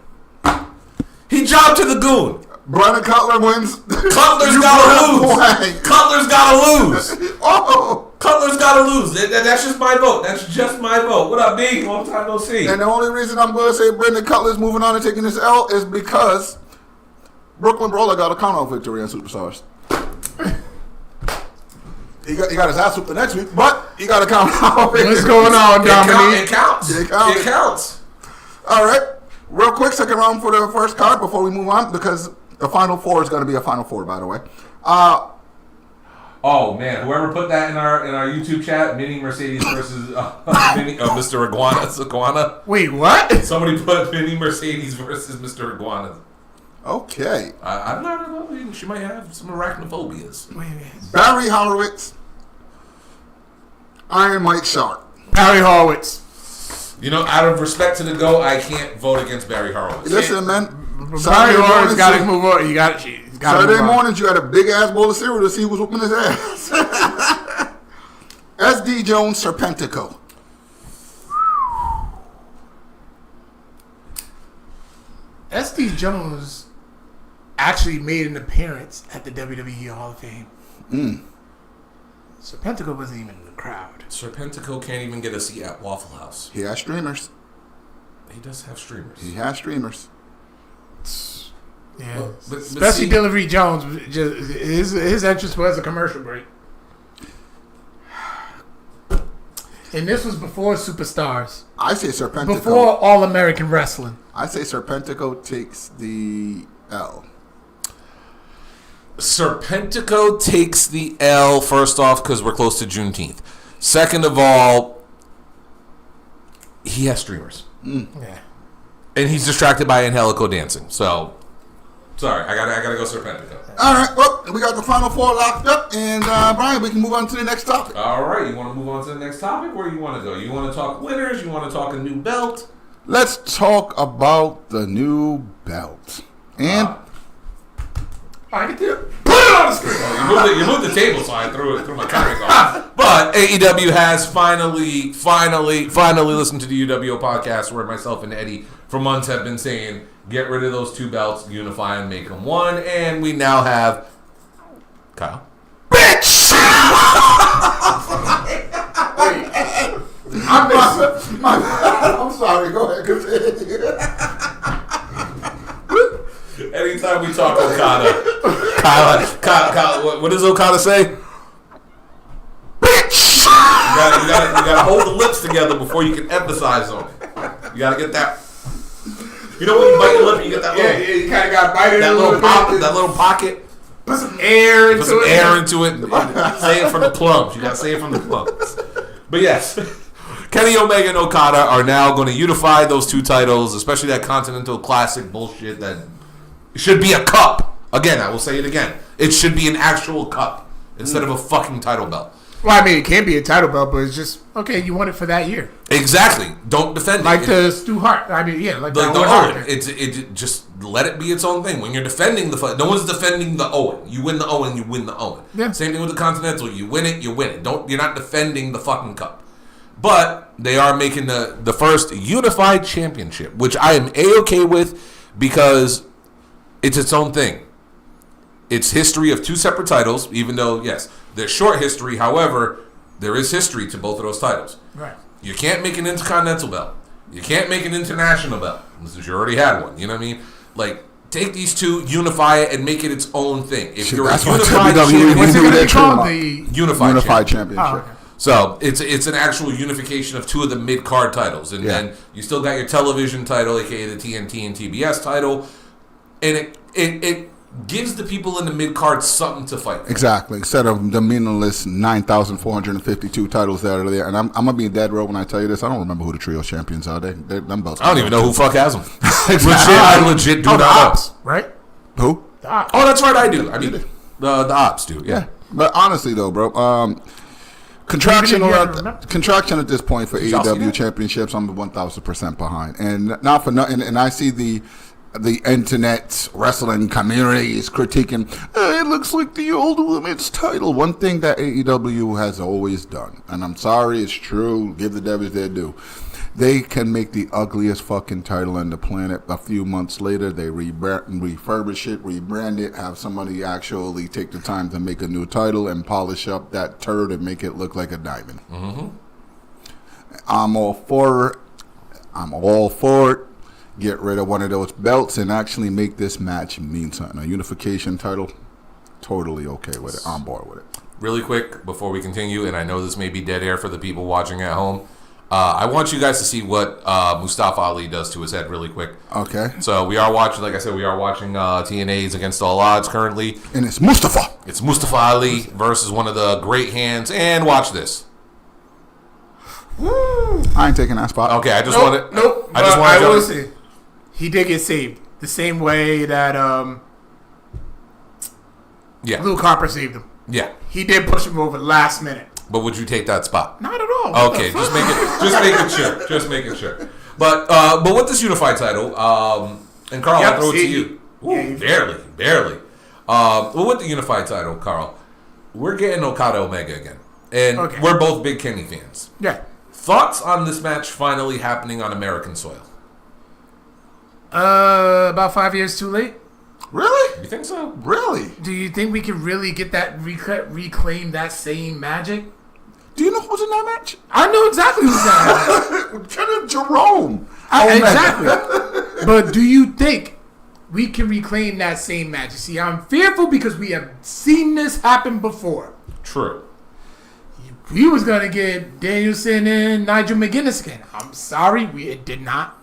He jobbed to the Goon. Bryan Cutler wins. Cutler's gotta lose. Cutler's gotta lose. Oh. Cutler's gotta lose. That's just my vote. That's just my vote. What up, B? Long time no see. And the only reason I'm going to say Brandon Cutler's moving on and taking this L is because Brooklyn Brawler got a count-out victory on Superstars. He got his ass whooped the next week, but he got a count-out victory. What's going on, Dominique? It counts. It counts. All right. Real quick, second round for the first card before we move on, because the Final Four is going to be a Final Four, by the way. Oh man! Whoever put that in our YouTube chat, Mini Mercedes versus Mr. Iguana. Wait, what? Somebody put Mini Mercedes versus Mr. Iguana. Okay. I'm not know. She might have some arachnophobias. Wait. Barry Horowitz, Iron Mike Sharp. Barry Horowitz. You know, out of respect to the GOAT, I can't vote against Barry Horowitz. Listen, man. Barry Horowitz got to move on. You got to. Saturday mornings, you had a big ass bowl of cereal to see who was whooping his ass. SD Jones Serpentico. SD Jones actually made an appearance at the WWE Hall of Fame. Serpentico wasn't even in the crowd. Serpentico can't even get a seat at Waffle House. He has streamers. He does have streamers. He has streamers. Yeah, but especially Delivery Jones. Just, his entrance was a commercial break, and this was before Superstars. I say Serpentico. Before All American Wrestling. I say Serpentico takes the L. Serpentico takes the L, first off, because we're close to Juneteenth. Second of all, he has streamers. Yeah. And he's distracted by Angelico dancing. So, sorry, I gotta go Serpentico. All right, well, we got the Final Four locked up, and Brian, we can move on to the next topic. All right, you want to move on to the next topic? Where you want to go? You want to talk winners? You want to talk a new belt? Let's talk about the new belt. And I get to put it on the screen. You moved the table, so I threw my comic off. But AEW has finally listened to the UWO podcast, where myself and Eddie for months have been saying, get rid of those two belts, unify and make them one, and we now have Kyle. bitch! I'm sorry. Go ahead. Anytime we talk Okada, Kyle, what does Okada say? Bitch! You gotta hold the lips together before you can emphasize them. You gotta get that. You know when you bite your lip, you get that little. Yeah, you kind of got to bite it. That little pocket. Put some air into it. Put some air into it. Say it from the plums. You gotta say it from the plums. But yes, Kenny Omega and Okada are now going to unify those two titles, especially that Continental Classic bullshit that should be a cup. Again, I will say it again. It should be an actual cup instead of a fucking title belt. Well, I mean, it can be a title belt, but it's just, okay, you want it for that year. Exactly. Don't defend it. Like the Stu Hart. I mean, yeah, like the the Owen. It just let it be its own thing. When you're defending no one's defending the Owen. You win the Owen, you win the Owen. Yeah. Same thing with the Continental. You win it, you win it. You're not defending the fucking cup. But they are making the first unified championship, which I am A-okay with because it's its own thing. It's history of two separate titles, even though, yes, there's short history. However, there is history to both of those titles. Right. You can't make an intercontinental belt. You can't make an international belt since you already had one. You know what I mean? Like, take these two, unify it, and make it its own thing. If you're that's a what unified WWE champion, What's it going to be trademark. called? The unified Championship. Oh, okay. So it's an actual unification of two of the mid-card titles. And then you still got your television title, a.k.a. the TNT and TBS title. And it gives the people in the mid card something to fight for. Exactly. Instead of the meaningless 9,452 titles that are there. And I'm going to be dead row when I tell you this. I don't remember who the trio champions are. Them belts. I don't even know who fuck has them. Exactly. I legit do not know. Ops, right? Who? The Ops. Oh, that's right, I do. I mean, the ops do. Yeah. But honestly, though, bro, contraction at this point for AEW championships, I'm 1,000% behind. And not for nothing. And I see the internet wrestling community is critiquing, it looks like the old women's title. One thing that AEW has always done, and I'm sorry, it's true, give the devils their due. They can make the ugliest fucking title on the planet. A few months later, they refurbish it, rebrand it, have somebody actually take the time to make a new title and polish up that turd and make it look like a diamond. Mm-hmm. I'm all for it. Get rid of one of those belts and actually make this match mean something. A unification title, totally okay with it. I'm on board with it. Really quick, before we continue, and I know this may be dead air for the people watching at home, I want you guys to see what Mustafa Ali does to his head really quick. Okay. So we are watching, like I said, TNA's Against All Odds currently. And it's Mustafa. It's Mustafa Ali versus one of the great hands. And watch this. I ain't taking that spot. Okay, I just Nope. I will say, he did get saved the same way that Luke Harper saved him. Yeah. He did push him over last minute. But would you take that spot? Not at all. Okay, just making sure. But with this unified title, and Carl, I'll throw it to you. Ooh, barely. Well, with the unified title, Carl, we're getting Okada Omega again, and we're both big Kenny fans. Yeah. Thoughts on this match finally happening on American soil? About 5 years too late. Really? You think so? Really? Do you think we can really get that reclaim that same magic? Do you know who's in that match? I know exactly who's in that match. Kenneth Jerome. Exactly. But do you think we can reclaim that same magic? See, I'm fearful because we have seen this happen before. True. We was going to get Danielson and Nigel McGuinness again. I'm sorry, it did not.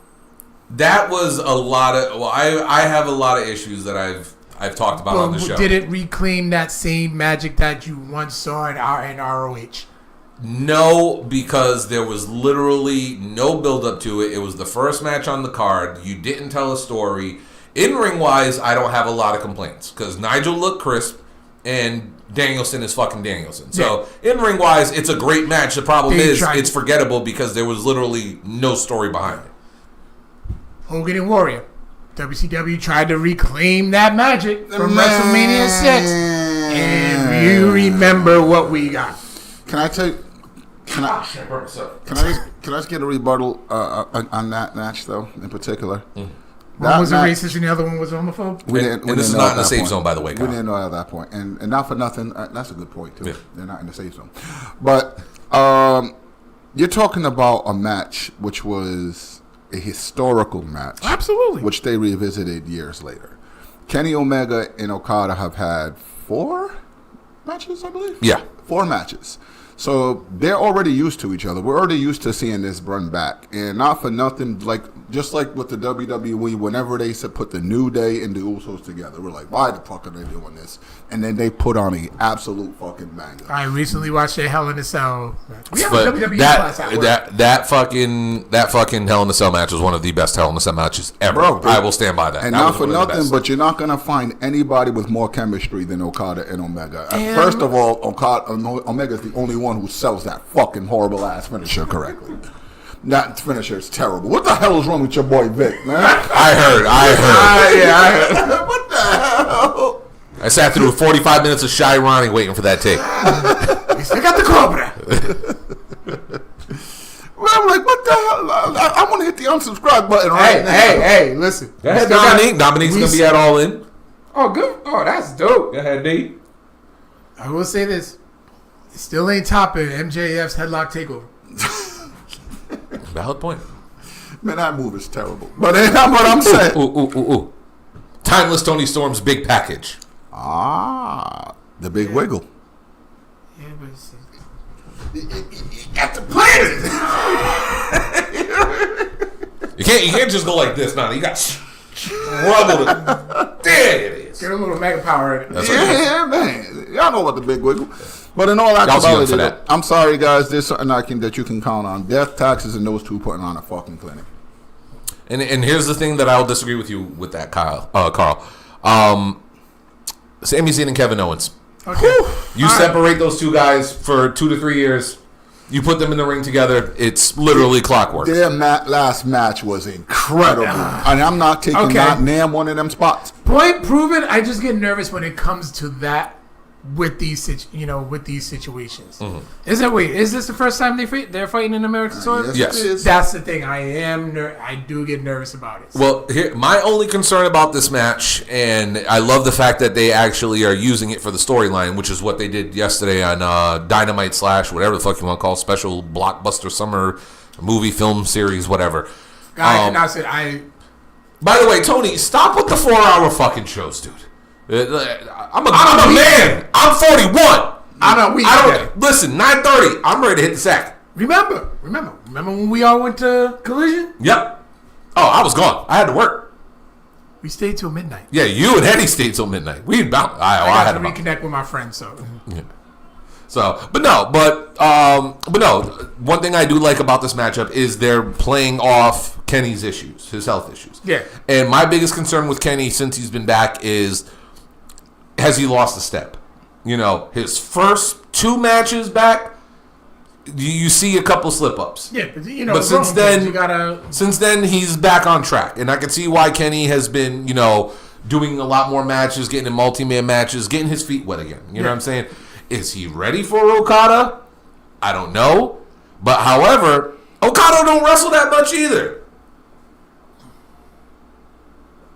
That was a lot of... Well, I have a lot of issues that I've talked about on the show. Did it reclaim that same magic that you once saw in ROH? No, because there was literally no build-up to it. It was the first match on the card. You didn't tell a story. In-ring-wise, I don't have a lot of complaints because Nigel looked crisp and Danielson is fucking Danielson. So, in-ring-wise, it's a great match. The problem is it's forgettable because there was literally no story behind it. Hogan and Warrior. WCW tried to reclaim that magic from WrestleMania 6. And you remember what we got. Can I just get a rebuttal on that match, though, in particular? One was a racist and the other one was a homophobe? This is not in the safe zone, by the way, Kyle. We didn't know at that point. And not for nothing, that's a good point, too. Yeah. They're not in the safe zone. But you're talking about a match which was a historical match. Absolutely. Which they revisited years later. Kenny Omega and Okada have had 4 matches, I believe? Yeah. 4 matches. So they're already used to each other. We're already used to seeing this run back. And not for nothing, just like with the WWE, whenever they put the New Day and the Usos together, we're like, why the fuck are they doing this? And then they put on an absolute fucking banger. I recently watched a Hell in a Cell match. We have a WWE class at work. That fucking Hell in a Cell match was one of the best Hell in a Cell matches ever. Bro, I will stand by that. And not for nothing, but you're not going to find anybody with more chemistry than Okada and Omega. First of all, Omega's the only one who sells that fucking horrible ass finisher correctly. That finisher is terrible. What the hell is wrong with your boy Vic, man? I heard. I heard. What the hell? I sat through 45 minutes of Shy Ronnie waiting for that tape. I got the Cobra. Well, I'm like, what the hell? I want to hit the unsubscribe button right now. Hey, listen. Go ahead, Dominique. Dominique's going to be at All In. Oh, good. Oh, that's dope. Go ahead, D. I will say this. It still ain't topping MJF's headlock takeover. Valid point. Man, that move is terrible. But that's what I'm saying. Ooh. Timeless Tony Storm's big package. The big wiggle. Yeah, but it's... You got to plan it. You can't just go like this now. You got trouble. There it is. Get a little mega power in it. Yeah, man. Y'all know about the big wiggle. But in all Y'all too young actuality, for that. I'm sorry, guys. There's something that you can count on. Death, taxes, and those two putting on a fucking clinic. And here's the thing that I'll disagree with you with that, Carl. Sami Zayn and Kevin Owens. Okay. You separate those two guys for 2 to 3 years. You put them in the ring together. It's literally clockwork. Their last match was incredible, and I'm not taking not name one of them spots. Point proven. I just get nervous when it comes to that with these situations. Mm-hmm. Is this the first time they're fighting in American soil? Yes. It is. That's the thing. I do get nervous about it. Well, here, my only concern about this match, and I love the fact that they actually are using it for the storyline, which is what they did yesterday on Dynamite / whatever the fuck you want to call it, special blockbuster summer movie film series, whatever. By the way, Tony, stop with the 4-hour fucking shows, dude. I'm a man. I'm 41. Listen, 9:30. I'm ready to hit the sack. Remember when we all went to Collision? Yep. Oh, I was gone. I had to work. We stayed till midnight. Yeah, you and Eddie stayed till midnight. I had had to reconnect with my friends. But no. One thing I do like about this matchup is they're playing off Kenny's issues, his health issues. Yeah. And my biggest concern with Kenny since he's been back is, has he lost a step? You know, his first 2 matches back, you see a couple slip-ups. Yeah, but since then he's back on track, and I can see why Kenny has been, doing a lot more matches, getting in multi-man matches, getting his feet wet again. You know what I'm saying? Is he ready for Okada? I don't know, but however, Okada don't wrestle that much either.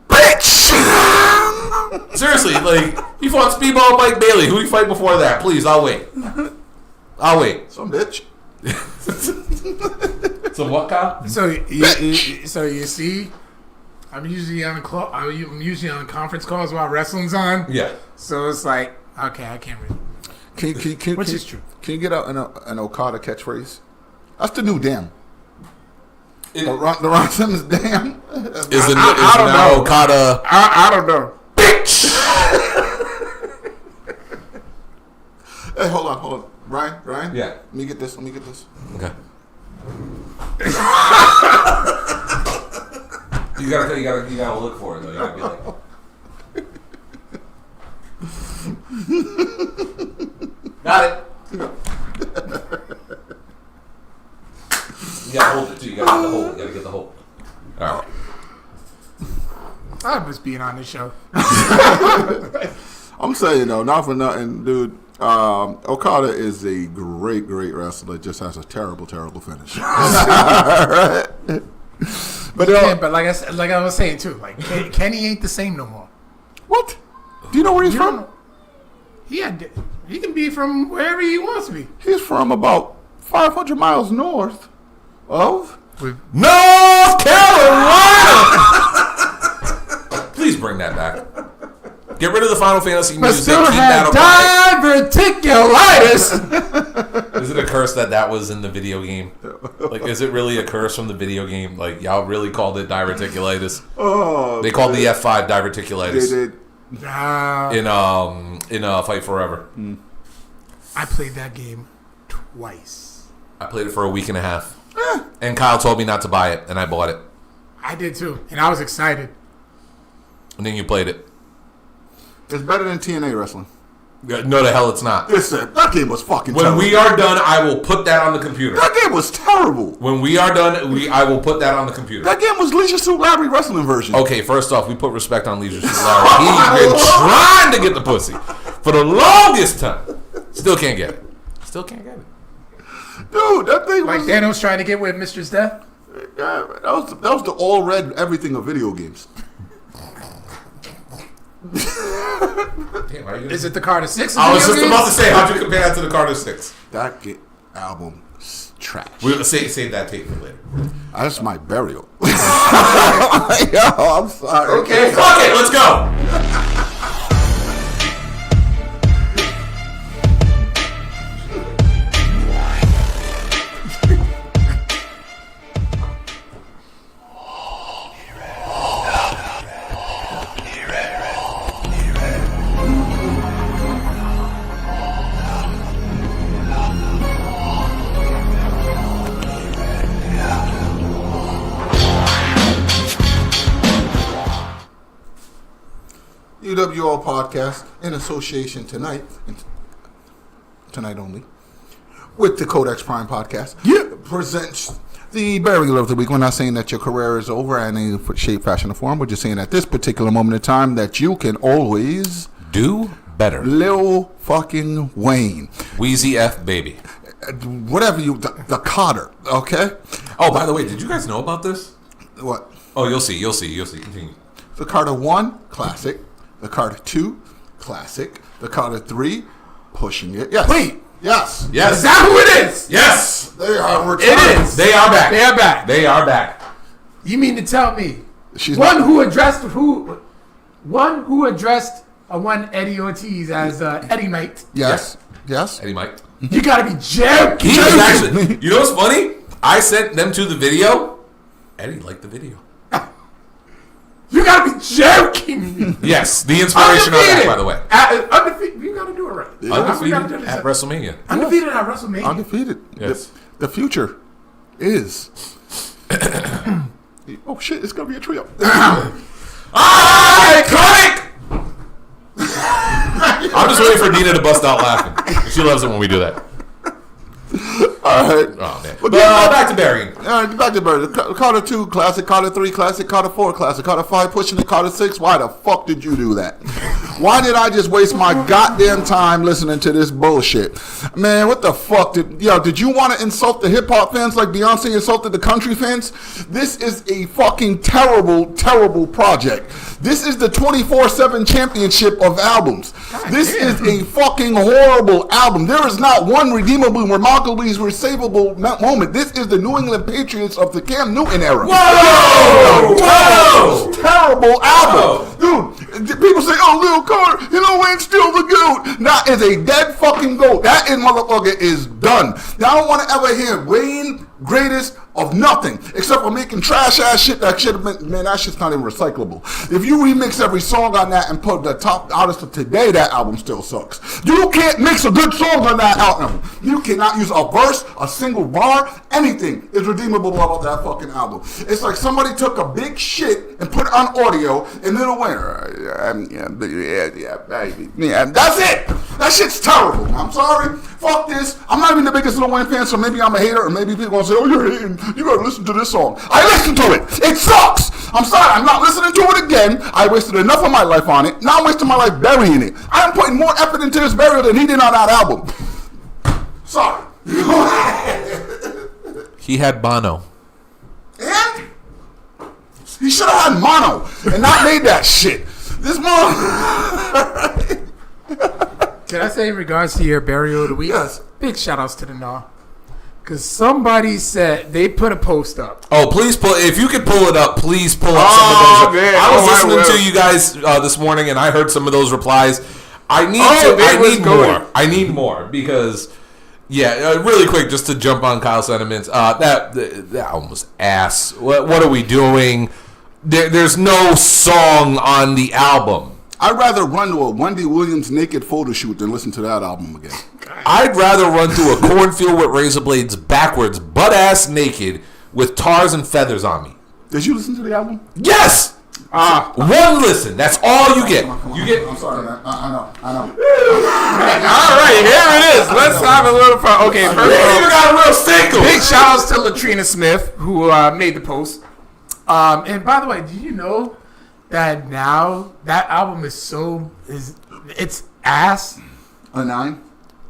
Bitch! Seriously, like, he fought Speedball Mike Bailey. Who he fight before that? Please, I'll wait. Some bitch. So what, Kyle? So you see, I'm usually on conference calls while wrestling's on. Yeah. So it's like, okay, I can't really. Which is true. Can you get out an Okada catchphrase? That's the new damn. The Ron Simmons damn. Is now Okada? I don't know. Bitch. Hey, hold on. Brian? Yeah. Let me get this. Okay. You gotta look for it though. You gotta be like. Got it. You gotta hold it too. You gotta get the hold. All right. I miss being on this show. I'm saying though, not for nothing, dude. Okada is a great wrestler. Just has a terrible finish. Right? But like I was saying too, like Kenny ain't the same no more. What? Do you know where he's from? He can be from wherever he wants to be. He's from about 500 miles north of North Carolina. Please bring that back. Get rid of the Final Fantasy music. Still had diverticulitis. Is it a curse that was in the video game? Like, is it really a curse from the video game? Like, y'all really called it diverticulitis? Oh, they called the F5 diverticulitis. They did. In Fight Forever. I played that game twice. I played it for a week and a half. And Kyle told me not to buy it, and I bought it. I did too, and I was excited. And then you played it. It's better than TNA wrestling. No, the hell it's not. Listen, that game was fucking When terrible. we are done, I will put that on the computer. That game was terrible. When we are done, I will put that on the computer. That game was Leisure Suit Larry wrestling version. Okay, first off, we put respect on Leisure Suit Larry. He's been trying to get the pussy for the longest time. Still can't get it. Dude, that thing like was... Like Thanos trying to get with Mistress Death? Yeah, that was the all-red everything of video games. Damn, is it the Carter 6? I was just about to say, how'd you compare that to the Carter 6? That album is trash. We're going to save that tape for later. That's my burial. Yo, I'm sorry. Okay, fuck it, let's go. WWO podcast in association tonight only, with the Codex Prime podcast, presents the burial of the week. We're not saying that your career is over in any shape, fashion, or form. We're just saying at this particular moment in time that you can always do better. Lil fucking Wayne. Wheezy F baby. Whatever you, the Cotter, okay? Oh, by the way, did you guys know about this? What? Oh, you'll see. Continue. The Carter 1, classic. The Carter 2, classic. The Carter 3, pushing it. Yes. Wait. Yes. Yes. Is that who it is? Yes. They are returned. It is. They are back. They are back. They are back. You mean to tell me She's one not- who addressed one Eddie Ortiz as Eddie Knight? Yes. Yes. Eddie Mike. You gotta be joking. He was actually. You know what's funny? I sent them to the video. Eddie liked the video. You gotta be joking. Yes, the inspiration of that, by the way. Undefeated. You gotta do it right. Undefeated at WrestleMania. Undefeated at WrestleMania. Undefeated. Yes. The future is. Oh shit! It's gonna be a trio. Iconic. I'm just waiting for Nina to bust out laughing. She loves it when we do that. All right. Oh man. But Back to burying. All right, back to Byrd. Carter 2 classic, Carter 3 classic, Carter 4 classic, Carter 5 pushing it, Carter 6. Why the fuck did you do that? Why did I just waste my goddamn time listening to this bullshit? Man, what the fuck did you want to insult the hip hop fans like Beyonce insulted the country fans? This is a fucking terrible, terrible project. This is the 24/7 championship of albums. This is a fucking horrible album. There is not one redeemable, remarkably savable moment. This is the New England Patriots of the Cam Newton era. Whoa! Terrible album. Dude, people say, oh, Lil Carter, Wayne's still the GOAT. That is a dead fucking GOAT. That motherfucker is done. Now, I don't want to ever hear Wayne greatest of nothing except for making trash ass shit that should have been, man, that shit's not even recyclable. If you remix every song on that and put the top artist of today, that album still sucks. You can't mix a good song on that album. You cannot use a verse, a single bar, anything is redeemable about that fucking album. It's like somebody took a big shit and put it on audio and then went, baby. Yeah, that's it. That shit's terrible. I'm sorry. Fuck this. I'm not even the biggest Lil Wayne fan, so maybe I'm a hater, or maybe people gonna say, oh, you're hating. You gotta listen to this song. I listened to it. It sucks. I'm sorry. I'm not listening to it again. I wasted enough of my life on it. Now I'm wasting my life burying it. I'm putting more effort into this burial than he did on that album. Sorry. He had Bono. And he should have had mono and not made that shit. This mother. Can I say in regards to your burial of the week? Yes. Big shout outs to the Gnaw. Because somebody said they put a post up. Oh, please pull. If you could pull it up, please pull up some of those. Man. I was I listening will. to you guys this morning, and I heard some of those replies. I need was going. more. I need more because, really quick, just to jump on Kyle's sentiments. That album was ass. What are we doing? There's no song on the album. I'd rather run to a Wendy Williams naked photo shoot than listen to that album again. I'd rather run through a cornfield with razor blades backwards, butt ass naked, with tars and feathers on me. Did you listen to the album? Yes! One listen. That's all you get. You get. I'm sorry, man. I know. All right, here it is. Let's have a little fun. Okay, first of all, You got a real single. big shout outs to Latrina Smith, who made the post. And by the way, did you know that now that album it's ass? A 9?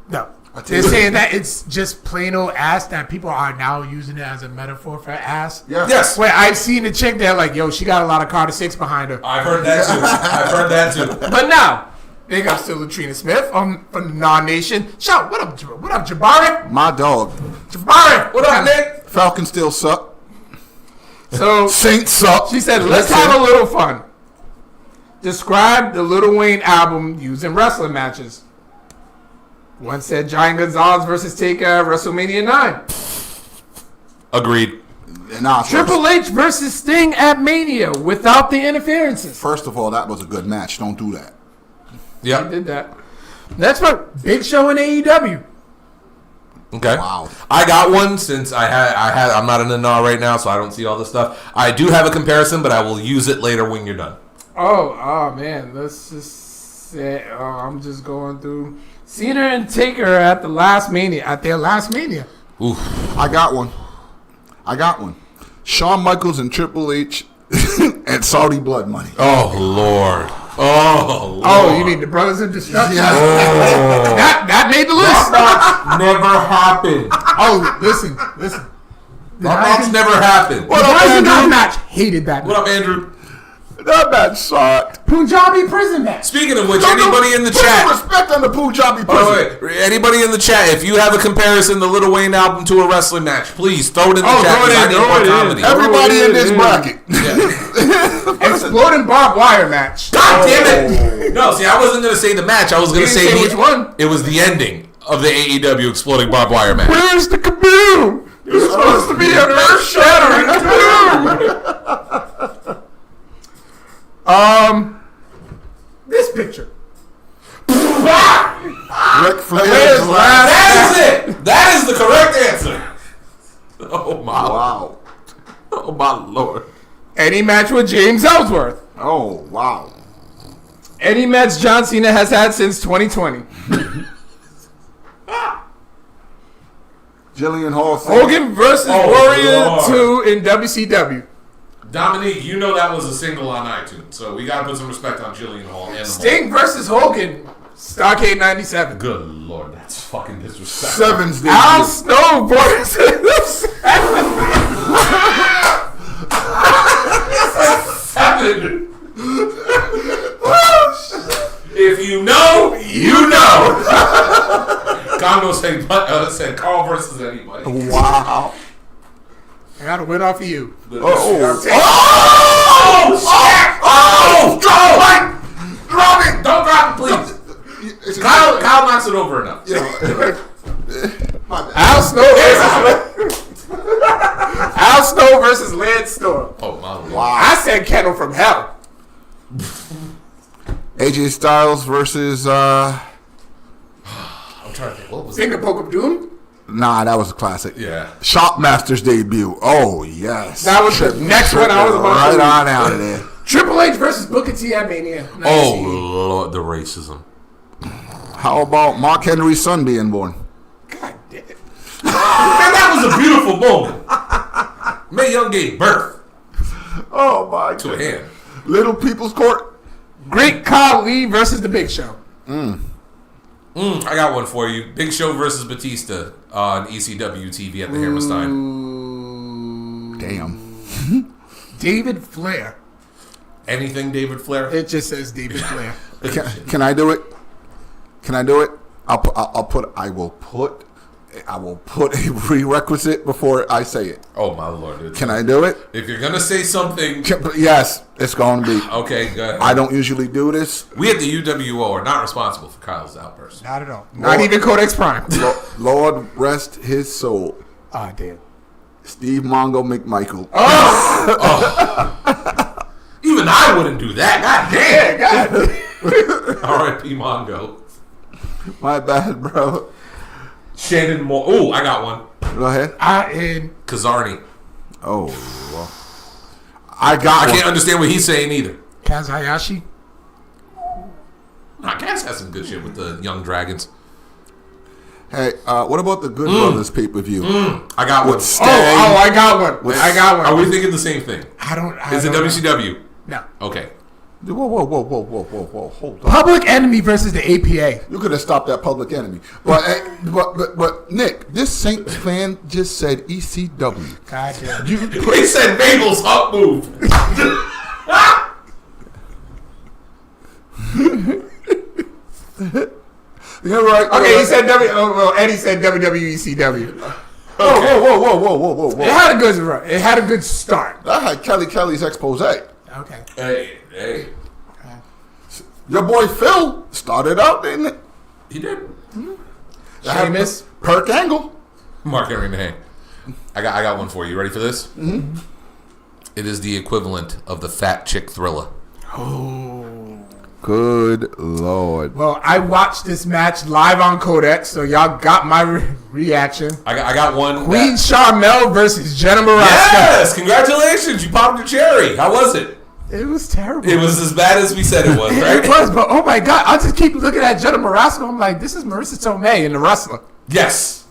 No. They're saying that it's just plain old ass, that people are now using it as a metaphor for ass. Yeah. Yes. Wait, I've seen the chick there like, yo, she got a lot of Carter 6 behind her. I've heard that too. But now, big ups to Latrina Smith from the Non-Nation. Shout, what up, Jabari? My dog. Jabari, What up, Nick? Falcons still suck. So Saints suck. she said, let's have a little fun. Describe the Lil Wayne album used in wrestling matches. One said Giant Gonzalez versus Taker at WrestleMania 9. Agreed. Nah, Triple H versus Sting at Mania without the interferences. First of all, that was a good match. Don't do that. He Yep. did that. That's what Big Show in AEW. Okay. Wow. I got one since I'm not in the gnaw right now, so I don't see all this stuff. I do have a comparison, but I will use it later when you're done. Oh man. Let's just say I'm just going through Cena and Taker at their last Mania. Oof. I got one. Shawn Michaels and Triple H and Saudi Blood Money. Oh Lord. Oh, you mean the Brothers of Destruction? Yes. That made the list. Never happened. Oh, listen. That match never happened. What up, Prison Andrew? match. Hated that What match. up, Andrew? That match sucked. Punjabi prison match. Speaking of which, anybody in the Put chat. some respect on the Punjabi prison. Wait. Anybody in the chat, if you have a comparison the Lil Wayne album to a wrestling match, please throw it in the chat. throw it 'Cause I in, need throw more it in. comedy. Everybody in this Yeah. bracket. Exploding barbed wire match. God damn it! No, see, I wasn't gonna say the match. I was gonna You didn't say say which one? It was the ending of the AEW exploding barbed wire match. Where's the kaboom? It's supposed to be an earth-shattering kaboom. This picture. Ric Flair's Flair's last. That is it. That is the correct answer. Oh my! Wow. Oh my Lord! Any match with James Ellsworth. Oh, wow. Any match John Cena has had since 2020. Jillian Hall. Hogan versus Oh, Warrior Lord. 2 in WCW. Dominique, you know that was a single on iTunes, so we gotta put some respect on Jillian Hall and Sting versus Hogan. Starcade 97. Good Lord, that's fucking disrespectful. Sevens did. Al Snow versus... Seven. If you know, you know. Congo said Carl versus anybody. Wow. I gotta win off of you. Oh shit! Drop it! Don't drop it, please. Kyle knocks it over enough. Al Snow versus Lance Storm. Oh my Lord. I said Kettle from Hell. AJ Styles versus I'm trying to think. What was it? Finger Poke of Doom. Nah, that was a classic. Yeah. Shopmaster's debut. Oh, yes. That was the next one I was about to right read. on out of there. Triple H versus Booker T at Mania. Oh Lord, the racism. How about Mark Henry's son being born? God damn it. Man, that was a beautiful moment. Mae Young gave birth Oh, my to a hand. Little People's Court. Great Khali versus The Big Show. I got one for you. Big Show versus Batista on ECW TV at the Hammerstein. Damn. David Flair. Anything David Flair? It just says David Flair. Can I do it? Can I do it? I will put a prerequisite before I say it. Oh my Lord! Can I do it? If you're gonna say something, Yes, it's going to be. okay, go ahead. I don't usually do this. We at the UWO are not responsible for Kyle's outburst. Not at all. Not even Codex Prime. Lord rest his soul. Ah, damn. Steve Mongo McMichael. Even I wouldn't do that. God damn. R.I.P. Mongo. My bad, bro. Shannon Moore. Oh, I got one. Go ahead. Kazarni. Oh, well. I I got can't one. understand what he's saying either. Kaz Hayashi. Nah, Kaz has some good shit with the Young Dragons. Hey, what about the Good Brothers pay-per-view? I got one. With Stay. I got one. I got one. Are we thinking the same thing? Is it don't know. WCW? No. Okay. Whoa. Hold on. Public Enemy versus the APA. You could have stopped that Public Enemy. But Nick, this Saints fan just said ECW. God damn. He said Mabel's up move. You're right. Okay, he said Eddie said WWECW. Whoa. It had a good run. It had a good start. I had Kelly's expose. Okay. Hey. Your boy Phil started out, didn't it? He did. Sheamus. Perk Angle. Mark Henry Mahane. I got one for you. Ready for this? Mm-hmm. It is the equivalent of the Fat Chick Thriller. Good Lord. Well, I watched this match live on Codex, so y'all got my reaction. I got one. Queen Charmel versus Jenna Maraska. Yes! Congratulations! You popped your cherry. How was it? It was terrible. It was as bad as we said it was, right? It was, but oh my god, I just keep looking at Jenna Morasco. I'm like, this is Marissa Tomei in The Wrestler. Yes.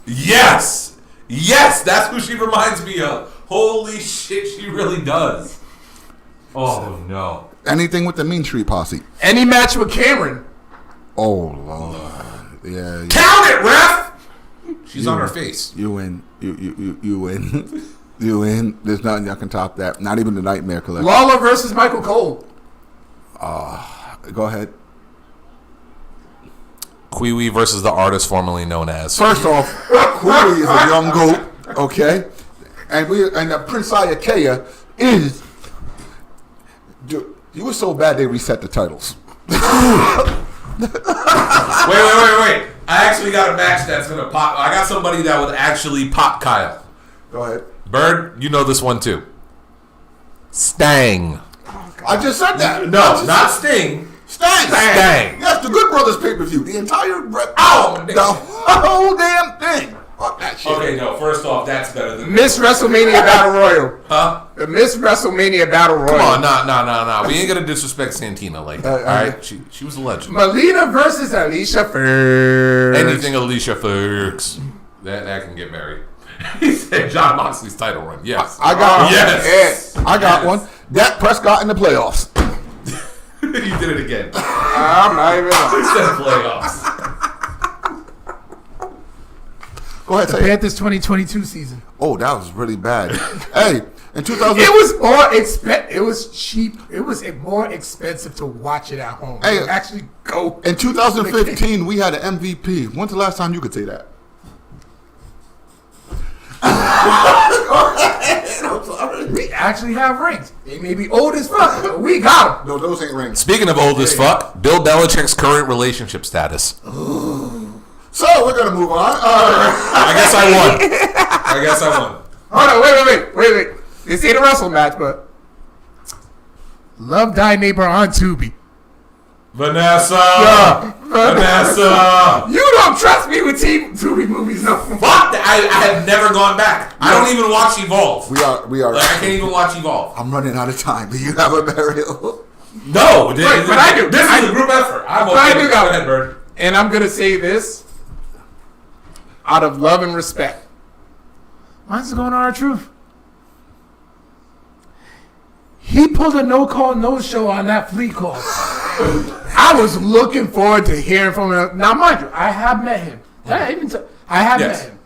That's who she reminds me of. Holy shit, she really does. Oh no. Anything with the Mean Street Posse. Any match with Cameron. Oh Lord. Yeah. Count it, ref. She's on her face. You win. You win. You win. There's nothing that can top that. Not even the Nightmare Collection. Lawler versus Michael Cole. Go ahead. Kiwi versus the artist formerly known as. First off, Cooley is a young goat, okay? And Prince Ayakea is. Dude, you were so bad they reset the titles. Wait. I actually got a match that's gonna pop. I got somebody that would actually pop Kyle. Go ahead. Byrd, you know this one too. Stang. I just said that. No, not Sting. Stang. Yes, the Good Brothers pay-per-view. The entire the whole damn thing. Fuck that shit. Okay, no. First off, that's better than Miss WrestleMania Battle Royal. Huh? The Miss WrestleMania Battle Royal. Come on, no. We ain't gonna disrespect Santina like that. All right, she was a legend. Melina versus Alicia Fox. Anything Alicia Fox. That can get married. He said John Moxley's title run. Yes. I got yes. I got one. Dak Prescott in the playoffs. You did it again. I'm not even. He said playoffs. Go ahead, say it. Panthers 2022 season. Oh, that was really bad. Hey, in 2000, It was more expensive. It was cheap. It was more expensive to watch it at home. Hey, to actually go. in 2015, we had an MVP. When's the last time you could say that? I'm sorry. We actually have rings. They may be old as fuck, but we got them. No, those ain't rings. Speaking of old as fuck, Bill Belichick's current relationship status. So we're gonna move on. I guess I won. Hold on, wait. This ain't a wrestle match, but Love Thy Neighbor on Tubi. Vanessa. You don't trust me with Tubi movies, no. Fuck that. I have never gone back. I don't even watch Evolve. We are. Like, I can't even watch Evolve. I'm running out of time. Do you have a burial? No, but I do. This is a group effort. I'm okay. I do Go got ahead, Bird. And I'm gonna say this out of love and respect. Mine's going on our truth. He pulled a no-call, no-show on that Fleet call. I was looking forward to hearing from him. Now, mind you, I have met him. I have met him.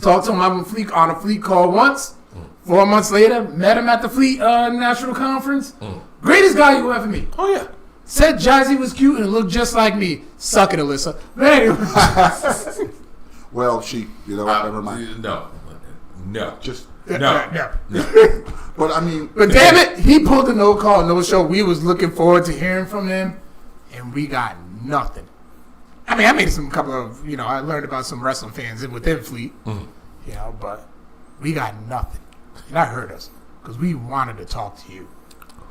Talked to him on a Fleet call once. 4 months later, met him at the Fleet National Conference. Greatest guy you ever meet. Oh, yeah. Said Jazzy was cute and looked just like me. Suck it, Alyssa. But anyway. Well, never mind. No. Just No. But I mean, But damn it, he pulled a no call, no show. We was looking forward to hearing from him, and we got nothing. I mean, I made couple of, I learned about some wrestling fans within Fleet, but we got nothing. And that hurt us because we wanted to talk to you.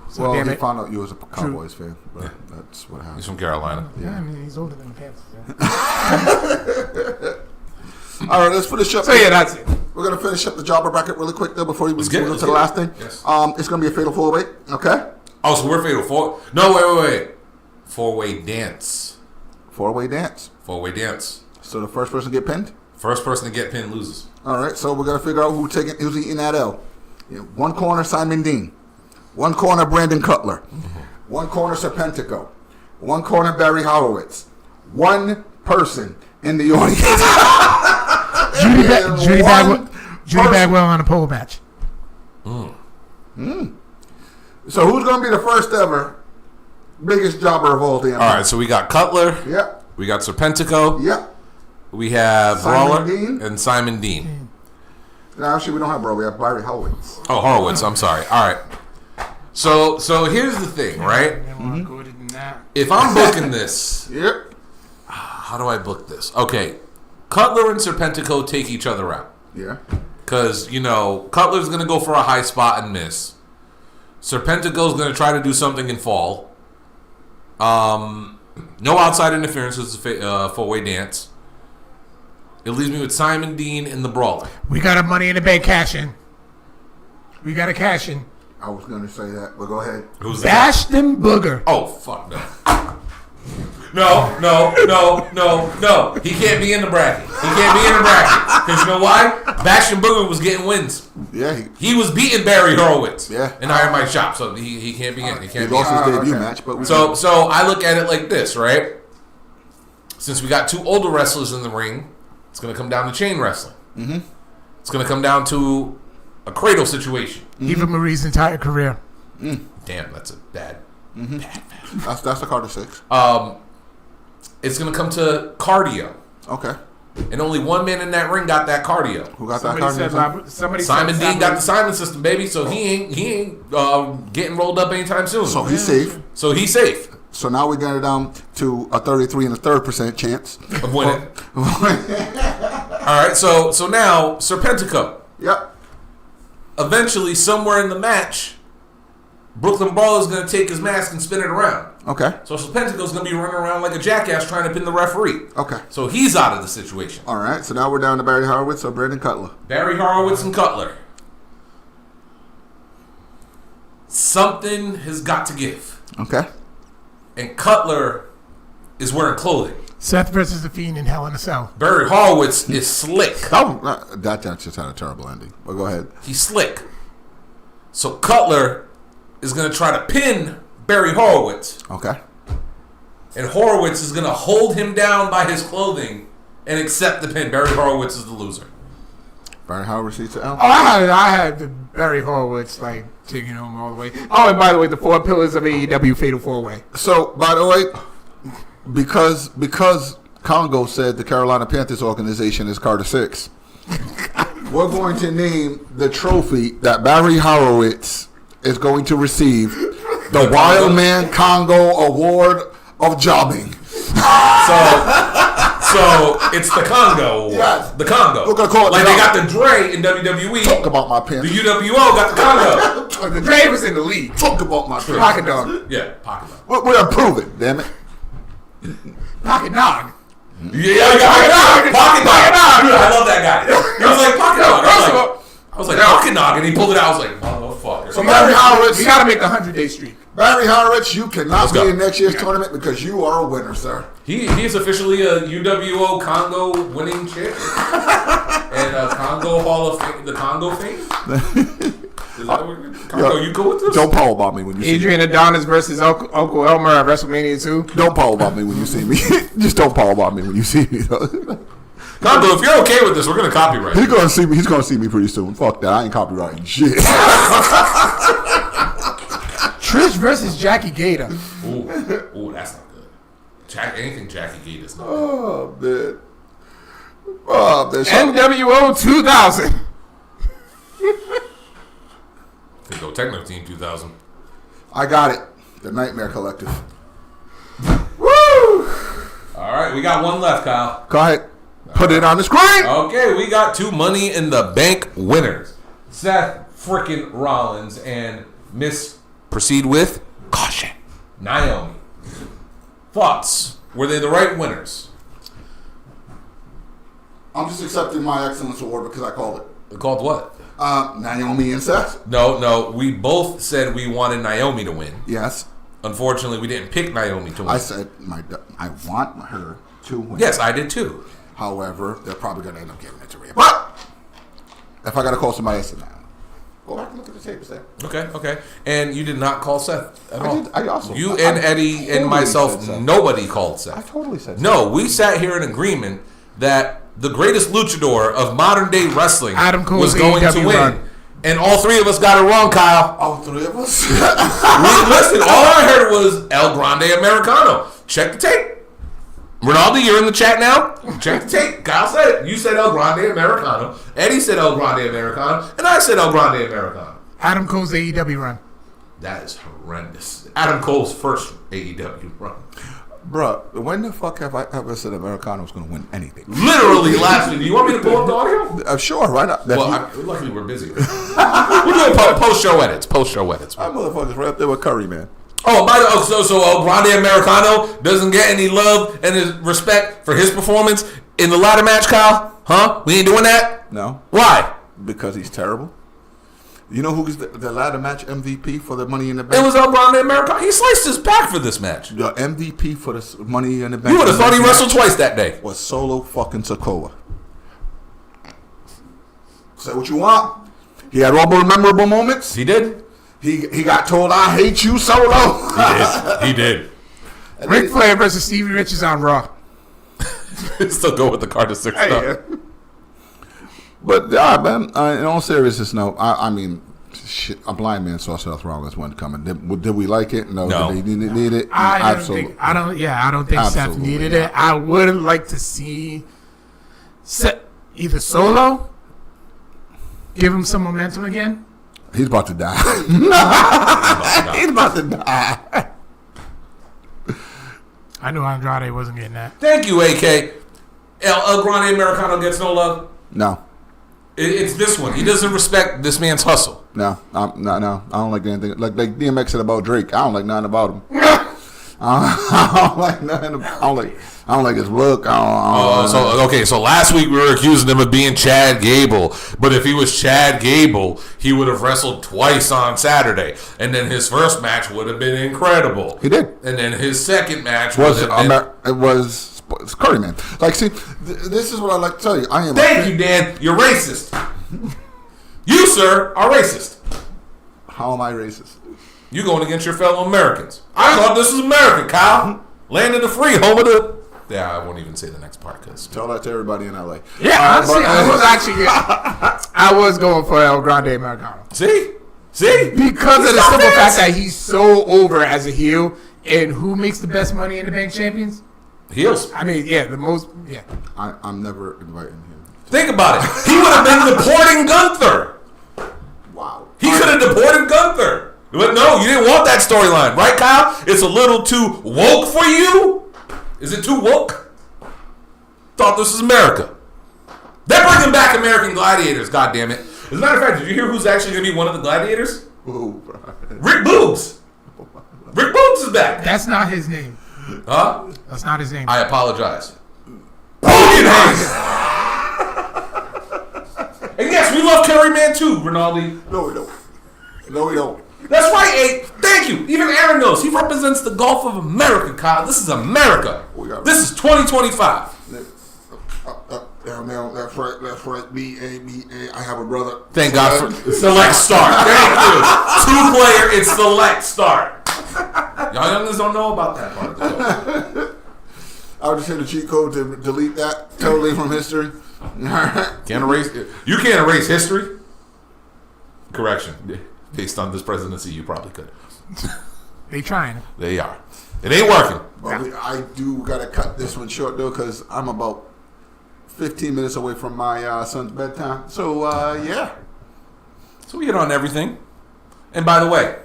So well, damn he it. found out you was a Cowboys fan, but that's what happened. He's from Carolina. Yeah, I mean, he's older than the Panthers. Yeah. All right, let's finish up. So yeah, that's it. We're gonna finish up the jobber bracket really quick though before we move get to it, the last thing. Yes. It's gonna be a fatal 4-way. Okay. Oh, so we're fatal four. No, wait. 4-way dance. 4-way dance. 4-way dance. So the first person to get pinned. First person to get pinned loses. All right. So we're gonna figure out who's eating that L. One corner Simon Dean. One corner Brandon Cutler. One corner Serpentico. One corner Barry Horowitz. One person in the audience. Judy Bagwell on a pole match. So who's going to be the first ever biggest jobber of all damn? All right, so we got Cutler. Yep. We got Serpentico. Yep. We have Simon Brawler Dean. and Simon Dean. No, actually, we don't have Bro. We have Barry Horowitz. Oh, Horowitz. I'm sorry. All right. So here's the thing, right? If I'm booking this, Yep. how do I book this? Okay, Cutler and Serpentico take each other out. Yeah. Because, Cutler's going to go for a high spot and miss. Serpentico's going to try to do something and fall. No outside interference. It's a 4-way dance. It leaves me with Simon Dean and the Brawler. We got a Money in the Bank cash in. We got a cash in. I was going to say that, but go ahead. Who's that? Bastion Booger. Oh, fuck no. No. He can't be in the bracket. Because you know why? Bastion Booger was getting wins. Yeah. He was beating Barry Horowitz. Yeah. In Iron Mike Shop, so he can't be in. He lost his debut match, but So I look at it like this, right? Since we got two older wrestlers in the ring, it's going to come down to chain wrestling. Mm-hmm. It's going to come down to a cradle situation. Eva Marie's entire career. Damn, that's a bad. That's the Carter 6. It's going to come to cardio. Okay. And only one man in that ring got that cardio. Who got Somebody that Carter? Simon Dean got the Simon system, baby. So he ain't getting rolled up anytime soon. So he's safe. So now we got it down to a 33 and a third % chance of winning. All right. So now Serpentico. Yep. Eventually, somewhere in the match, Brooklyn Brawler's going to take his mask and spin it around. Okay. So Serpentico's going to be running around like a jackass trying to pin the referee. Okay. So he's out of the situation. All right. So now we're down to Barry Horowitz or Brandon Cutler. Barry Horowitz and Cutler. Something has got to give. Okay. And Cutler is wearing clothing. Seth versus The Fiend in Hell in a Cell. Barry Horowitz is slick. That just had a terrible ending. But go ahead. He's slick. So Cutler is going to try to pin Barry Horowitz. Okay. And Horowitz is going to hold him down by his clothing and accept the pin. Barry Horowitz is the loser. Barry Horowitz receipts to L. Oh, I had the Barry Horowitz taking home all the way. Oh, and by the way, the 4 pillars of AEW Fatal 4-Way. So, by the way, because Congo said the Carolina Panthers organization is Carter 6, we're going to name the trophy that Barry Horowitz is going to receive the Wild Man Congo Award of Jobbing. So it's the Congo Award. Yes. The Congo. We're gonna call it like the they got Congo. the Dre in WWE. Talk about my The Panthers. UWO got the Congo. The Dre was in the league. Talk about my Panthers. Pocket Dog. Yeah, pocket dog. We're improving, damn it. Pocket Nog. Yeah, pocket dog. I love that guy. He was like pocket dog. I was like pocket dog, and he pulled it out. I was like, motherfucker. So Barry Horowitz, We got to make the 100-day streak. Barry Horowitz, you cannot Let's be go. in next year's tournament because you are a winner, sir. He is officially a UWO Congo winning champion and a Congo Hall of Fame. The Congo fame. Is that what Congo? You go with this? Don't powerbomb me when you see me. Adrian Adonis versus Uncle Elmer at WrestleMania 2. Don't powerbomb me when you see me. Just don't powerbomb me when you see me. Congo, if you're okay with this, we're gonna copyright. He's gonna see me. He's gonna see me pretty soon. Fuck that. I ain't copywriting shit. Trish versus Jackie Gator. Ooh, that's not good. Anything Jackie Gate is not good. Oh man. Oh man. NWO 2000. Could go Techno Team 2000. I got it. The Nightmare Collective. Woo! All right, we got one left, Kyle. Go ahead. Put it on the screen. Okay, we got 2 Money in the Bank winners. Seth frickin' Rollins and Miss Proceed with Caution Naomi. Thoughts? Were they the right winners? I'm just accepting my excellence award because I called it. Called what? Naomi and Seth. No. We both said we wanted Naomi to win. Yes. Unfortunately, we didn't pick Naomi to win. I said I want her to win. Yes, I did too. However, they're probably going to end up giving it to Rhea. But if I got to call somebody else now, go back and look at the tapes there. Okay. And you did not call Seth at all. I also. You and Eddie totally and myself, said Seth. nobody called Seth. I totally said Seth. No, we sat here in agreement that the greatest luchador of modern day wrestling Adam Cole's was going to AEW win. run. And all 3 of us got it wrong, Kyle. All 3 of us? Listen, all I heard was El Grande Americano. Check the tape. Ronaldo, you're in the chat now. Check the tape. Kyle said it. You said El Grande Americano. Eddie said El Grande Americano. And I said El Grande Americano. Adam Cole's AEW run. That is horrendous. Adam Cole's first AEW run. Bruh, when the fuck have I ever said Americano's going to win anything? Literally last week. Do you want me to pull up the audio? Sure, why not? Luckily we're busy. We're doing post-show edits. That motherfucker's right up there with Curry, man. Oh, so El Grande Americano doesn't get any love and his respect for his performance in the ladder match, Kyle? Huh? We ain't doing that? No. Why? Because he's terrible. You know who's the ladder match MVP for the Money in the Bank? It was El Grande Americano. He sliced his back for this match. The MVP for the Money in the Bank. You would have thought he wrestled twice that day. Was Solo fucking Sikoa. Say what you want. He had all the memorable moments. He did. He got told, "I hate you, Solo." He did. Ric Flair versus Stevie Richards on Raw. Still go with the card to 6 stuff. But man, in all seriousness, no. I mean, shit, a blind man saw Seth Rollins one coming. Did we like it? No. Did they need it? Absolutely. I don't think Seth needed it. I would like to see either Solo give him some momentum again. He's about to die. He's about to die. I knew Andrade wasn't getting that. Thank you, AK. El Grande Americano gets no love. No. It's this one. He doesn't respect this man's hustle. No. I don't like anything. Like DMX said about Drake. I don't like nothing about him. I don't like nothing. I don't like his look. So last week we were accusing him of being Chad Gable, but if he was Chad Gable, he would have wrestled twice on Saturday, and then his first match would have been incredible. He did, and then his second match it was Curry, man. Like, see, this is what I like to tell you. I am. Thank you, Dan. You're racist. You, sir, are racist. How am I racist? You going against your fellow Americans. I thought this was America, Kyle. Land of the free, home of the... Yeah, I won't even say the next part because... Tell that to everybody in L.A. Yeah, honestly, I was going for El Grande Americano. See? Because of the simple fact that he's so over as a heel, and who makes the best Money in the Bank champions? Heels. I mean, the most... Yeah. I'm never inviting him. Think about it. He would have been deporting Gunther. Wow. He could have deported Gunther. But no, you didn't want that storyline, right, Kyle? It's a little too woke for you? Is it too woke? Thought this was America. They're bringing back American Gladiators, goddammit. As a matter of fact, did you hear who's actually going to be one of the Gladiators? Ooh, Rick Boogs. Rick Boogs is back. That's not his name. Huh? That's not his name. I apologize. Bogan And yes, we love Kerry Man too, Rinaldi. No, we don't. That's right, A. Thank you. Even Aaron knows. He represents the Gulf of America, Kyle. This is America. This is 2025. That's right. B-A. I have a brother. Thank God for select start. Thank you. 2-player, it's select start. Y'all youngins don't know about that part. I would just hit the cheat code to delete that totally from history. Can't erase it. You can't erase history. Correction. Based on this presidency, you probably could. They trying. They are. It ain't working. But I do gotta cut this one short though, because I'm about 15 minutes away from my son's bedtime. So yeah. So we hit on everything. And by the way,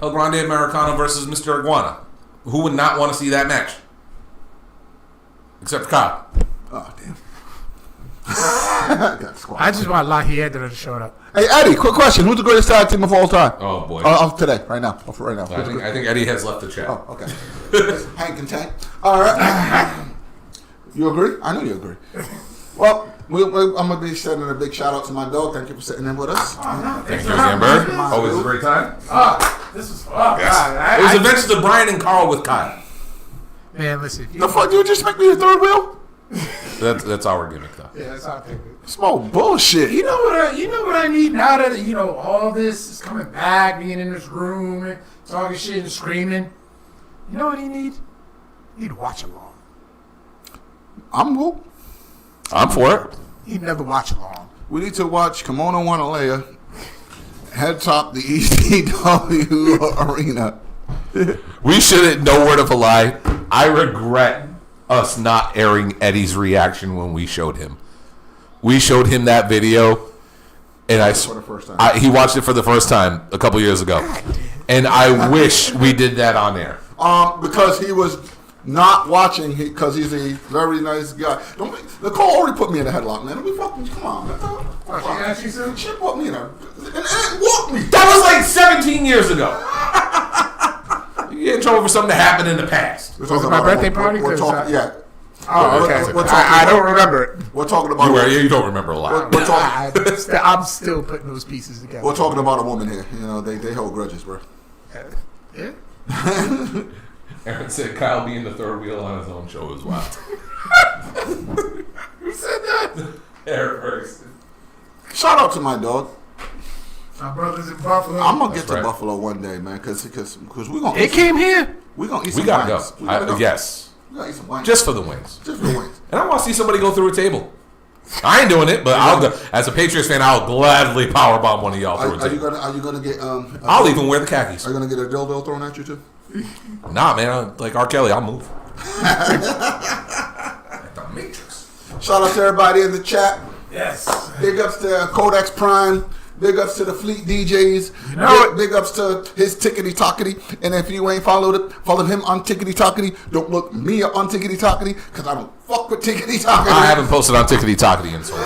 El Grande Americano versus Mr. Iguana. Who would not want to see that match? Except Kyle. Oh damn. I just want Lahir to show up. Hey Eddie, quick question: who's the greatest tag team of all time? Oh boy. Of today, right now. I think Eddie has left the chat. Oh, okay. Hank and Tank. All right. You agree? I know you agree. Well, I'm gonna be sending a big shout out to my dog. Thank you for sitting in with us. Thank you again, Byrd. Always a great time. This is It was Adventures of Bryan and Carl with Kyle. Man, listen. The fuck, you just make me a third wheel? That's our gimmick, though. Yeah, that's our thing. Small bullshit. You know what I need now that all this is coming back, being in this room, talking shit and screaming. You know what you need? You need to watch along. I'm for it. You need another watch along. We need to watch Kimono Wanalea head top the ECW arena. We shouldn't know word of a lie. I regret us not airing Eddie's reaction when we showed him. We showed him that video, and For the first time. he watched it for the first time a couple years ago, and I wish we did that on air. Because he was not watching, because he's a very nice guy. Nicole already put me in a headlock, man. Come on, man. She put me in a... And walked me. That was like 17 years ago. You get in trouble for something that happened in the past. We're talking my about birthday party? We're talking, yeah. Oh, okay. I don't remember it. We're talking about. You don't remember a lot. We're talking. I'm still putting those pieces together. We're talking about a woman here. You know, they hold grudges, bro. Yeah. Aaron said Kyle being the third wheel on his own show is wild. Who said that? Aaron Ferguson. Shout out to my dog. My brother's in Buffalo. I'm gonna get to Buffalo one day, man, because we're gonna. They came here. We're gonna eat We some gotta wings. go. Yes. We gotta eat some wings. Just for the wings. Just for the wings. And I want to see somebody go through a table. I ain't doing it, but I'll go. As a Patriots fan, I'll gladly powerbomb one of y'all through a table. Are you gonna get? I'll even wear the khakis. Are you gonna get a dildo thrown at you too? Nah, man. Like R. Kelly, I'll move. Like the Matrix. Shout out to everybody in the chat. Yes. Big ups to Codex Prime. Big ups to the Fleet DJs. Big ups to his Tickety Tockety. And if you ain't followed him on Tickety Tockety. Don't look me up on Tickety Tockety because I don't fuck with Tickety Tockety. I haven't posted on Tickety Tockety in so long.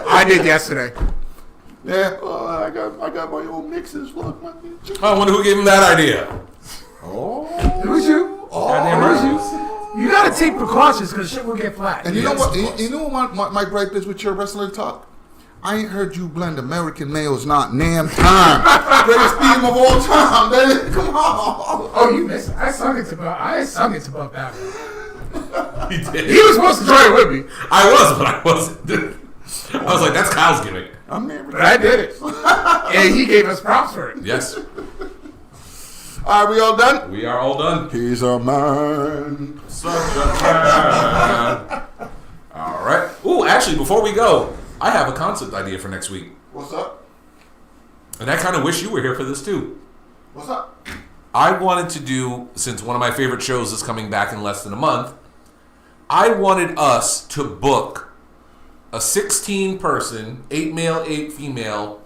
I did yesterday. Yeah, I got my own mixes. Look, I wonder who gave him that idea. Oh, It was you. Goddamn It was right. you. You gotta take precautions because shit will get flat. and you Yes, know what? of course. You know what my gripe is with your wrestling talk? I ain't heard you blend American males not damn time. Greatest theme of all time, baby. Come on. Oh, you missed it. I sung it to Buff Bagwell. He did. He was supposed to join with me, I was, but I wasn't. I was like, that's Kyle's gimmick. I'm never. but I did it. And he gave us props for it. Yes. All right, we all done? We are all done. He's a man. Such a man. All right. Ooh, actually, before we go, I have a concept idea for next week. What's up? And I kind of wish you were here for this, too. What's up? I wanted to do, since one of my favorite shows is coming back in less than a month, I wanted us to book a 16-person, 8 male, 8 female,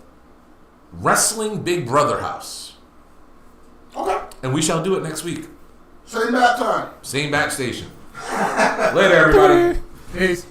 wrestling Big Brother house. Okay. And we shall do it next week. Same bad time. Same back station. Later, everybody. Peace.